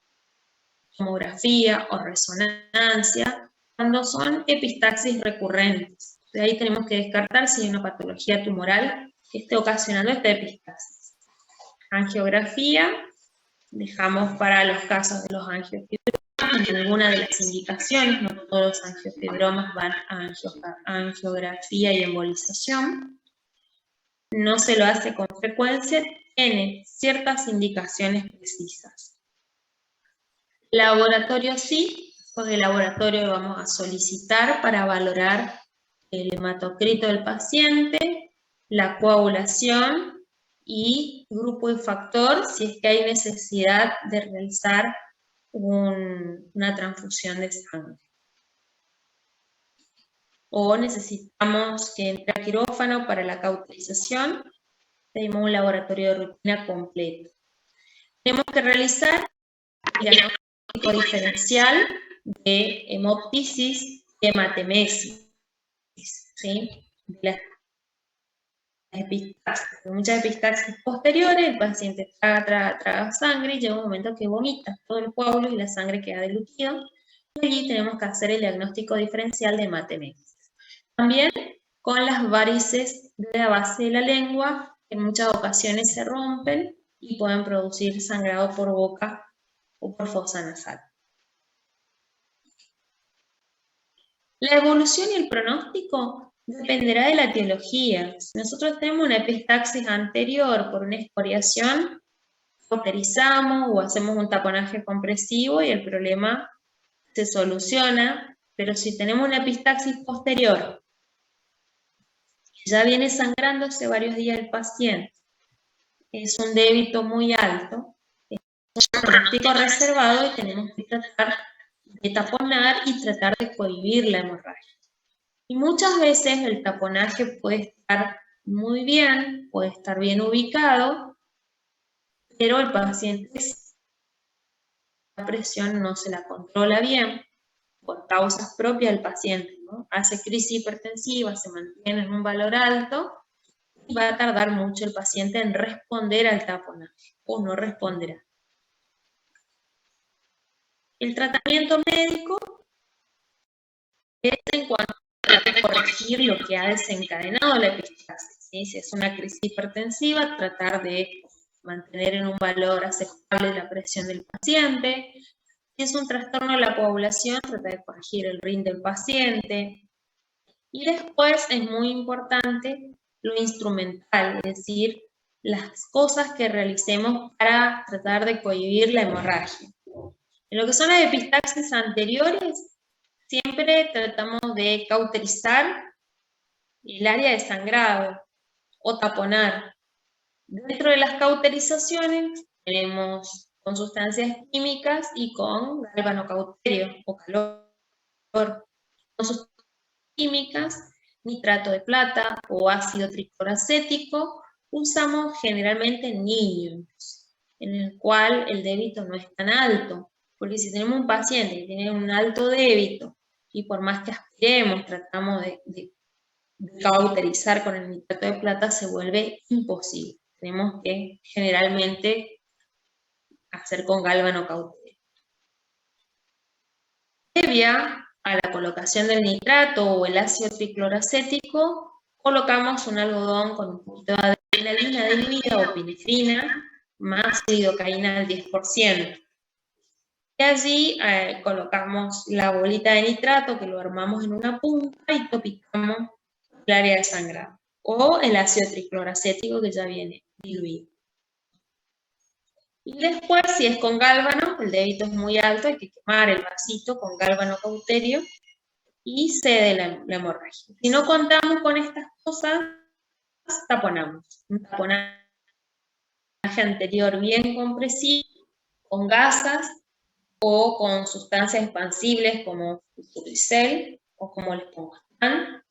tomografía o resonancia, cuando son epistaxis recurrentes, de ahí tenemos que descartar si hay una patología tumoral que esté ocasionando esta epistaxis. Angiografía, dejamos para los casos de los angiofibromas en alguna de las indicaciones, no todos los angiofibromas van a angiografía y embolización. No se lo hace con frecuencia, tiene ciertas indicaciones precisas. Laboratorio sí, pues de laboratorio vamos a solicitar para valorar el hematocrito del paciente, la coagulación y grupo y factor si es que hay necesidad de realizar una transfusión de sangre. O necesitamos que entre a quirófano para la cauterización, pedimos un laboratorio de rutina completo. Tenemos que realizar el diagnóstico diferencial de hemoptisis y hematemesis, ¿sí? De las epistaxis. Muchas epistaxis posteriores, el paciente traga sangre y llega un momento que vomita todo el coágulo y la sangre queda diluida. Y allí tenemos que hacer el diagnóstico diferencial de hematemesis. También con las varices de la base de la lengua, que en muchas ocasiones se rompen y pueden producir sangrado por boca o por fosa nasal. La evolución y el pronóstico dependerá de la etiología. Si nosotros tenemos una epistaxis anterior por una excoriación, cauterizamos o hacemos un taponaje compresivo y el problema se soluciona, pero si tenemos una epistaxis posterior, ya viene sangrando hace varios días el paciente, es un débito muy alto, es un pronóstico reservado y tenemos que tratar de taponar y tratar de cohibir la hemorragia. Y muchas veces el taponaje puede estar muy bien, puede estar bien ubicado, pero el paciente la presión no se la controla bien por causas propias del paciente, ¿no? Hace crisis hipertensiva, se mantiene en un valor alto y va a tardar mucho el paciente en responder al taponaje o no responderá. El tratamiento médico es en cuanto a corregir lo que ha desencadenado la epistaxis, ¿sí? Si es una crisis hipertensiva, tratar de mantener en un valor aceptable la presión del paciente. Si es un trastorno de la coagulación, tratar de corregir el RIN del paciente. Y después es muy importante lo instrumental, es decir, las cosas que realicemos para tratar de cohibir la hemorragia. En lo que son las epistaxis anteriores, siempre tratamos de cauterizar el área de sangrado o taponar. Dentro de las cauterizaciones tenemos con sustancias químicas y con galvanocauterio o calor. Con sustancias químicas nitrato de plata o ácido tricloracético, usamos generalmente niños, en el cual el débito no es tan alto, porque si tenemos un paciente que tiene un alto débito y por más que aspiremos, tratamos de cauterizar con el nitrato de plata, se vuelve imposible. Tenemos que generalmente hacer con galvano cauterio. Previa a la colocación del nitrato o el ácido tricloracético, colocamos un algodón con un poquito de adrenalina diluida o pinefrina, más lidocaína al 10%. Y allí colocamos la bolita de nitrato que lo armamos en una punta y topicamos el área de sangrado. O el ácido tricloracético que ya viene diluido. Y después, si es con galvano, el débito es muy alto, hay que quemar el vasito con galvano cauterio y cede la hemorragia. Si no contamos con estas cosas, taponamos. Un taponaje anterior bien compresivo, con gasas o con sustancias expansibles como Suricel o como el Esponjatán,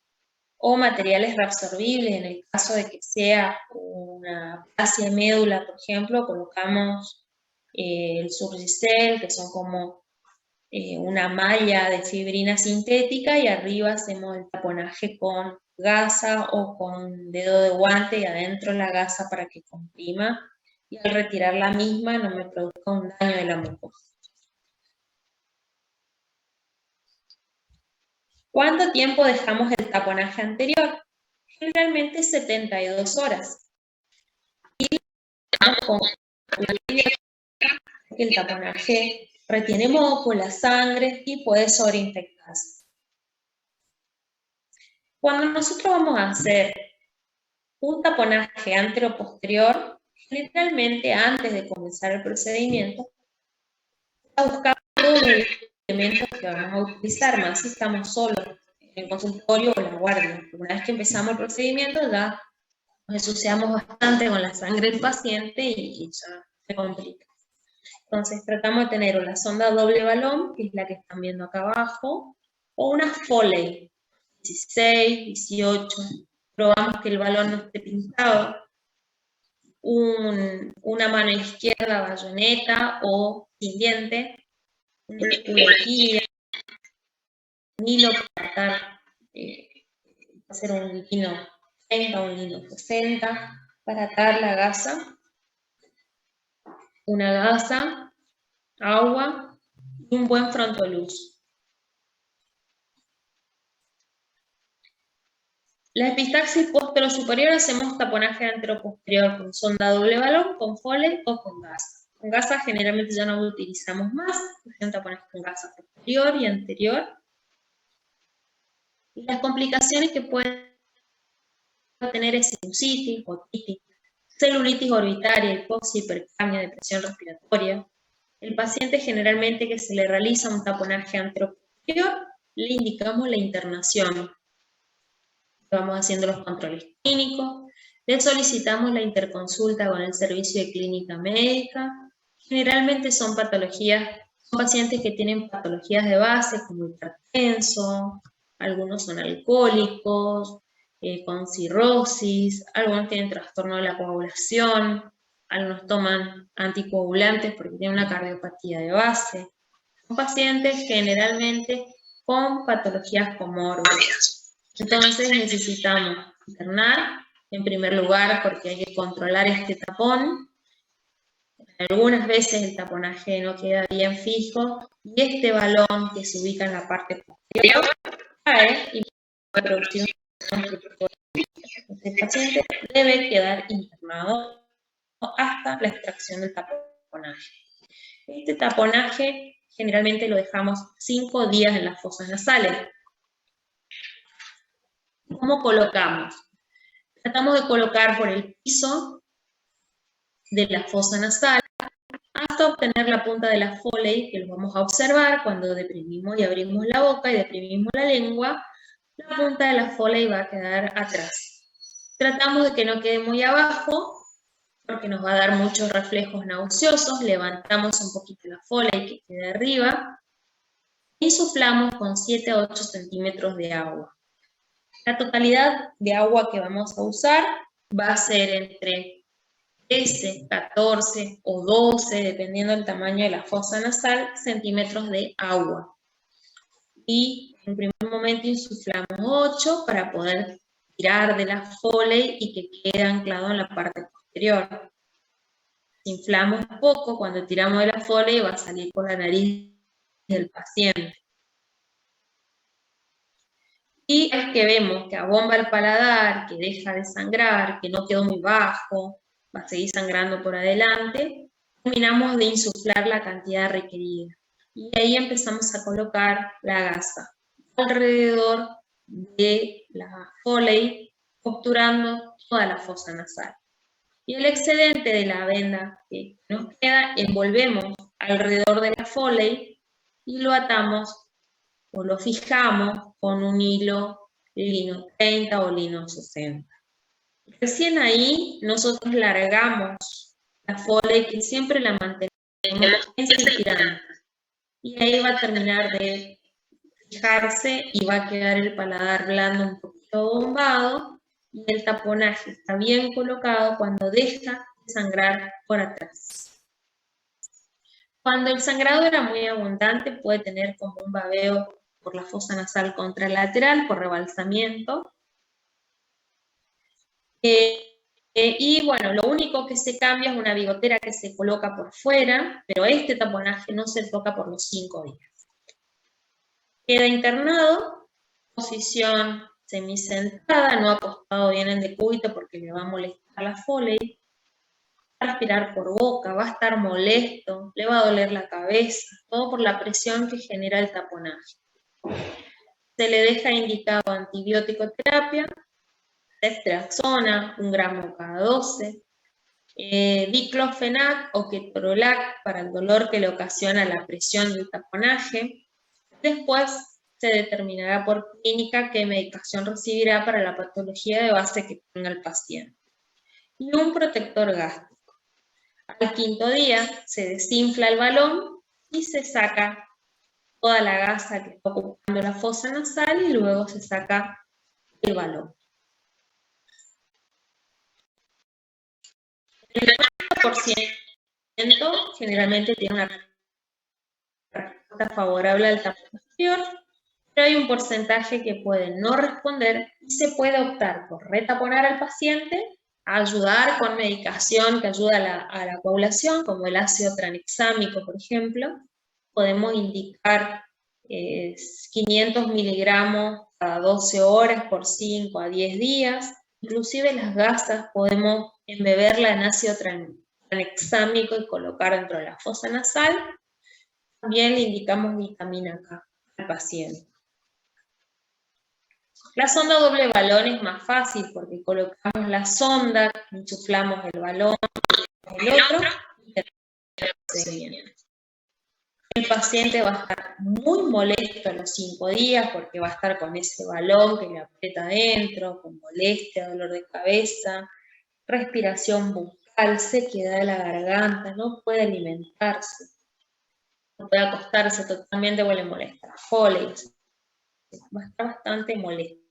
o materiales reabsorbibles. En el caso de que sea una plasia de médula, por ejemplo, colocamos el Suricel, que son como una malla de fibrina sintética, y arriba hacemos el taponaje con gasa o con dedo de guante y adentro la gasa para que comprima y al retirar la misma no me produzca un daño de la mucosa. ¿Cuánto tiempo dejamos el taponaje anterior? Generalmente 72 horas. Y con que el taponaje retiene moco, la sangre y puede sobreinfectarse. Cuando nosotros vamos a hacer un taponaje antero-posterior, generalmente antes de comenzar el procedimiento, buscamos los elementos que vamos a utilizar, más si estamos solos en el consultorio o la guardia. Una vez que empezamos el procedimiento ya nos ensuciamos bastante con la sangre del paciente y ya se complica. Entonces tratamos de tener una sonda doble balón, que es la que están viendo acá abajo, o una Foley, 16, 18, probamos que el balón no esté pintado, una mano izquierda bayoneta o sin diente, una culequilla, un hilo para atar, hacer un lino 30 o un lino 60, para atar la gasa, una gasa, agua y un buen frontoluz. La epistaxis posterior hacemos taponaje anteroposterior con sonda doble balón, con Foley o con gasa. Con gasa generalmente ya no lo utilizamos más, es un taponaje con gasa posterior y anterior. Y las complicaciones que pueden tener es sinusitis, otitis, celulitis orbitaria, hipoxia, hipercamia, depresión respiratoria. El paciente generalmente que se le realiza un taponaje anteroposterior, le indicamos la internación. Vamos haciendo los controles clínicos, le solicitamos la interconsulta con el servicio de clínica médica. Generalmente son pacientes que tienen patologías de base como hipertenso, algunos son alcohólicos, con cirrosis, algunos tienen trastorno de la coagulación, algunos toman anticoagulantes porque tienen una cardiopatía de base. Son pacientes generalmente con patologías comórbidas. Entonces necesitamos internar, en primer lugar, porque hay que controlar este tapón. Algunas veces el taponaje no queda bien fijo, y este balón que se ubica en la parte posterior cae y puede producir un el paciente debe quedar internado hasta la extracción del taponaje. Este taponaje generalmente lo dejamos 5 días en las fosas nasales. ¿Cómo colocamos? Tratamos de colocar por el piso de la fosa nasal hasta obtener la punta de la Foley, que lo vamos a observar cuando deprimimos y abrimos la boca y deprimimos la lengua. La punta de la Foley va a quedar atrás. Tratamos de que no quede muy abajo, porque nos va a dar muchos reflejos nauseosos. Levantamos un poquito la Foley que quede arriba y insuflamos con 7 a 8 centímetros de agua. La totalidad de agua que vamos a usar va a ser entre 13, 14 o 12, dependiendo del tamaño de la fosa nasal, centímetros de agua. Y en primer momento insuflamos 8 para poder tirar de la Foley y que quede anclado en la parte posterior. Si inflamos poco, cuando tiramos de la Foley va a salir por la nariz del paciente. Y es que vemos que abomba el paladar, que deja de sangrar, que no quedó muy bajo, va a seguir sangrando por adelante, terminamos de insuflar la cantidad requerida. Y ahí empezamos a colocar la gasa alrededor de la Foley, obturando toda la fosa nasal. Y el excedente de la venda que nos queda, envolvemos alrededor de la Foley y lo atamos o lo fijamos con un hilo lino 30 o lino 60. Recién ahí nosotros largamos la Foley, que siempre la mantenemos estirando. Y ahí va a terminar de fijarse y va a quedar el paladar blando un poquito bombado y el taponaje está bien colocado cuando deja de sangrar por atrás. Cuando el sangrado era muy abundante puede tener como un babeo por la fosa nasal contralateral, por rebalsamiento. Y bueno, lo único que se cambia es una bigotera que se coloca por fuera, pero este taponaje no se toca por los 5 días. Queda internado, posición semisentada, no acostado bien en decúbito porque le va a molestar la Foley. Va a respirar por boca, va a estar molesto, le va a doler la cabeza, todo por la presión que genera el taponaje. Se le deja indicado antibiótico terapia, ceftriaxona, 1 gramo cada 12, diclofenac o ketorolac para el dolor que le ocasiona la presión del taponaje. Después se determinará por clínica qué medicación recibirá para la patología de base que tenga el paciente. Y un protector gástrico. Al 5.º día se desinfla el balón y se saca toda la gasa que está ocupando la fosa nasal y luego se saca el balón. El 90% generalmente tiene una respuesta favorable al taponaje posterior, pero hay un porcentaje que puede no responder y se puede optar por retaponar al paciente, ayudar con medicación que ayuda a la coagulación, como el ácido tranexámico, por ejemplo. Podemos indicar 500 miligramos cada 12 horas por 5 a 10 días. Inclusive las gasas podemos embeberla en ácido tranexámico y colocar dentro de la fosa nasal. También le indicamos vitamina K al paciente. La sonda doble balón es más fácil porque colocamos la sonda, insuflamos el balón, el otro y el paciente va a estar muy molesto a los 5 días porque va a estar con ese balón que le aprieta adentro, con molestia, dolor de cabeza, respiración bucal, sequedad de la garganta, no puede alimentarse, no puede acostarse totalmente o le molesta la Foley, va a estar bastante molesto.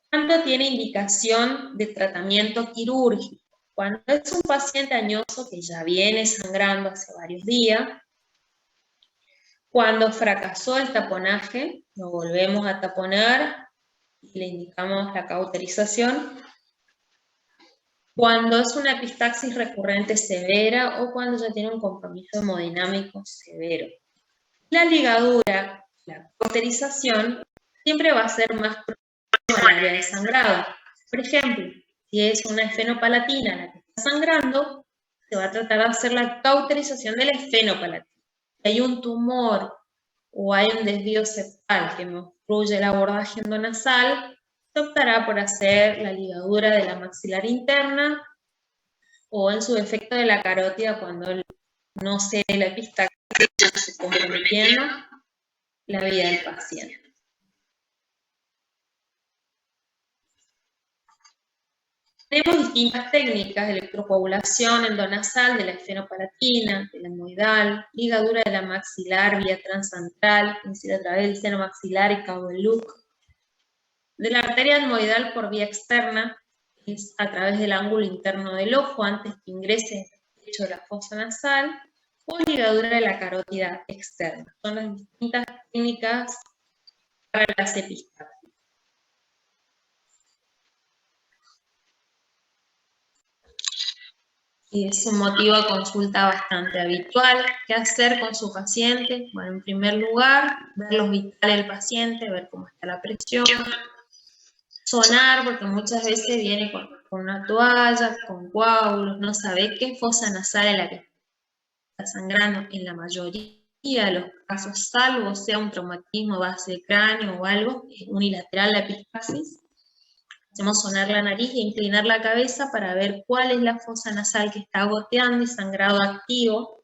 ¿Cuándo tiene indicación de tratamiento quirúrgico? Cuando es un paciente añoso que ya viene sangrando hace varios días, cuando fracasó el taponaje, lo volvemos a taponar y le indicamos la cauterización. Cuando es una epistaxis recurrente severa o cuando ya tiene un compromiso hemodinámico severo. La ligadura, la cauterización, siempre va a ser más próxima al área de sangrado. Por ejemplo, si es una esfenopalatina la que está sangrando, se va a tratar de hacer la cauterización de la esfenopalatina. Si hay un tumor o hay un desvío septal que me obstruye el abordaje endonasal, se optará por hacer la ligadura de la maxilar interna o en su defecto de la carótida cuando no se dé la epistaxis se comprometiendo la vida del paciente. Tenemos distintas técnicas de electrocoagulación endonasal de la esfenopalatina, de la hemoidal, ligadura de la maxilar vía transantral, que incide a través del seno maxilar y cabo del Luc, de la arteria etmoidal por vía externa, que es a través del ángulo interno del ojo antes que ingrese en el techo de la fosa nasal, o ligadura de la carótida externa. Son las distintas técnicas para las epistaxis. Y es un motivo de consulta bastante habitual. ¿Qué hacer con su paciente? Bueno, en primer lugar, ver los vitales del paciente, ver cómo está la presión, sonar, porque muchas veces viene con una toalla, con coágulos, no sabe qué fosa nasal es la que está sangrando en la mayoría de los casos, salvo sea un traumatismo base de cráneo o algo, es unilateral la epistaxis. Hacemos sonar la nariz e inclinar la cabeza para ver cuál es la fosa nasal que está goteando y sangrado activo.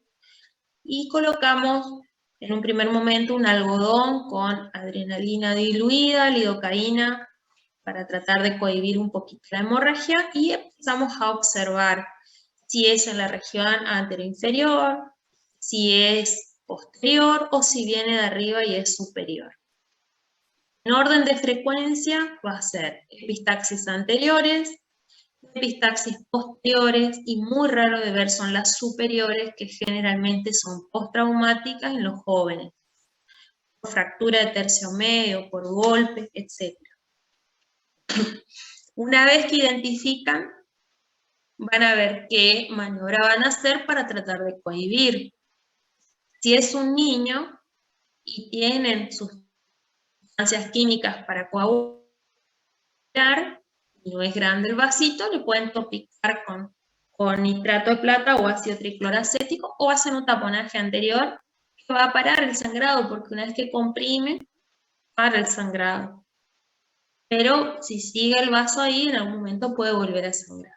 Y colocamos en un primer momento un algodón con adrenalina diluida, lidocaína, para tratar de cohibir un poquito la hemorragia, y empezamos a observar si es en la región anteroinferior, si es posterior o si viene de arriba y es superior. En orden de frecuencia va a ser epistaxis anteriores, epistaxis posteriores, y muy raro de ver son las superiores, que generalmente son postraumáticas en los jóvenes, por fractura de tercio medio, por golpe, etc. Una vez que identifican, van a ver qué maniobra van a hacer para tratar de cohibir. Si es un niño y tienen sustancias químicas para coagular, y no es grande el vasito, le pueden topicar con nitrato de plata o ácido tricloracético, o hacen un taponaje anterior que va a parar el sangrado, porque una vez que comprime, para el sangrado. Pero si sigue el vaso ahí, en algún momento puede volver a sangrar.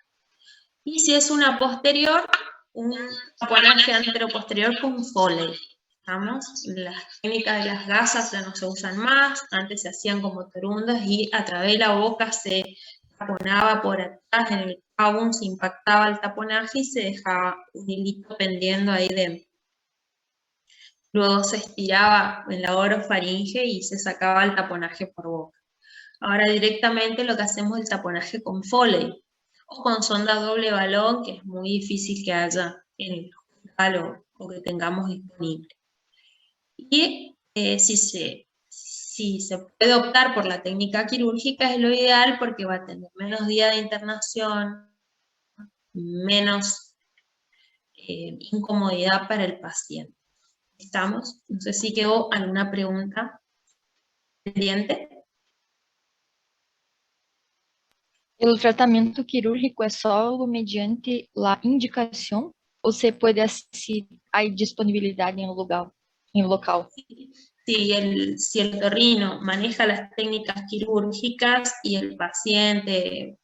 Y si es una posterior, un taponaje anteroposterior con Foley. ¿Estamos? Las técnicas de las gasas ya no se usan más, antes se hacían como torundas y a través de la boca se taponaba por atrás, en el cabum se impactaba el taponaje y se dejaba un hilito pendiendo ahí dentro. Luego se estiraba en la orofaringe y se sacaba el taponaje por boca. Ahora directamente lo que hacemos es el taponaje con Foley o con sonda doble balón, que es muy difícil que haya en el hospital o que tengamos disponible. Y si se puede optar por la técnica quirúrgica, es lo ideal, porque va a tener menos días de internación, menos incomodidad para el paciente. ¿Estamos? No sé si quedó alguna pregunta pendiente. O tratamento quirúrgico é só mediante a indicação ou você pode assistir a disponibilidade em um local? Si el otorrino maneja las técnicas quirúrgicas y el paciente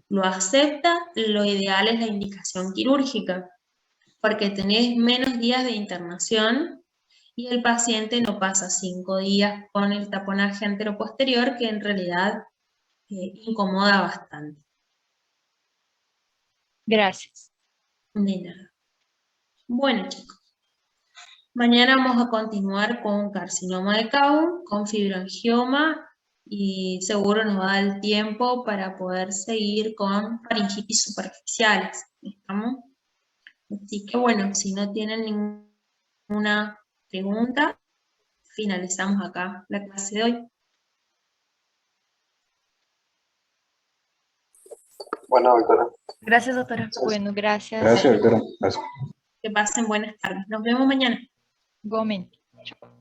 lo acepta, lo ideal es la indicación quirúrgica, porque tenés menos días de internación y el paciente no pasa 5 días con el taponaje anteroposterior, que en realidad incomoda bastante. Gracias. De nada. Bueno, chicos. Mañana vamos a continuar con carcinoma de Cabum, con fibroangioma, y seguro nos va a dar el tiempo para poder seguir con faringitis superficiales. ¿Estamos? Así que bueno, si no tienen ninguna pregunta, finalizamos acá la clase de hoy. Bueno, doctora. Gracias, doctora. Bueno, gracias. Gracias, doctora. Gracias. Que pasen buenas tardes. Nos vemos mañana. Igualmente. Tchau.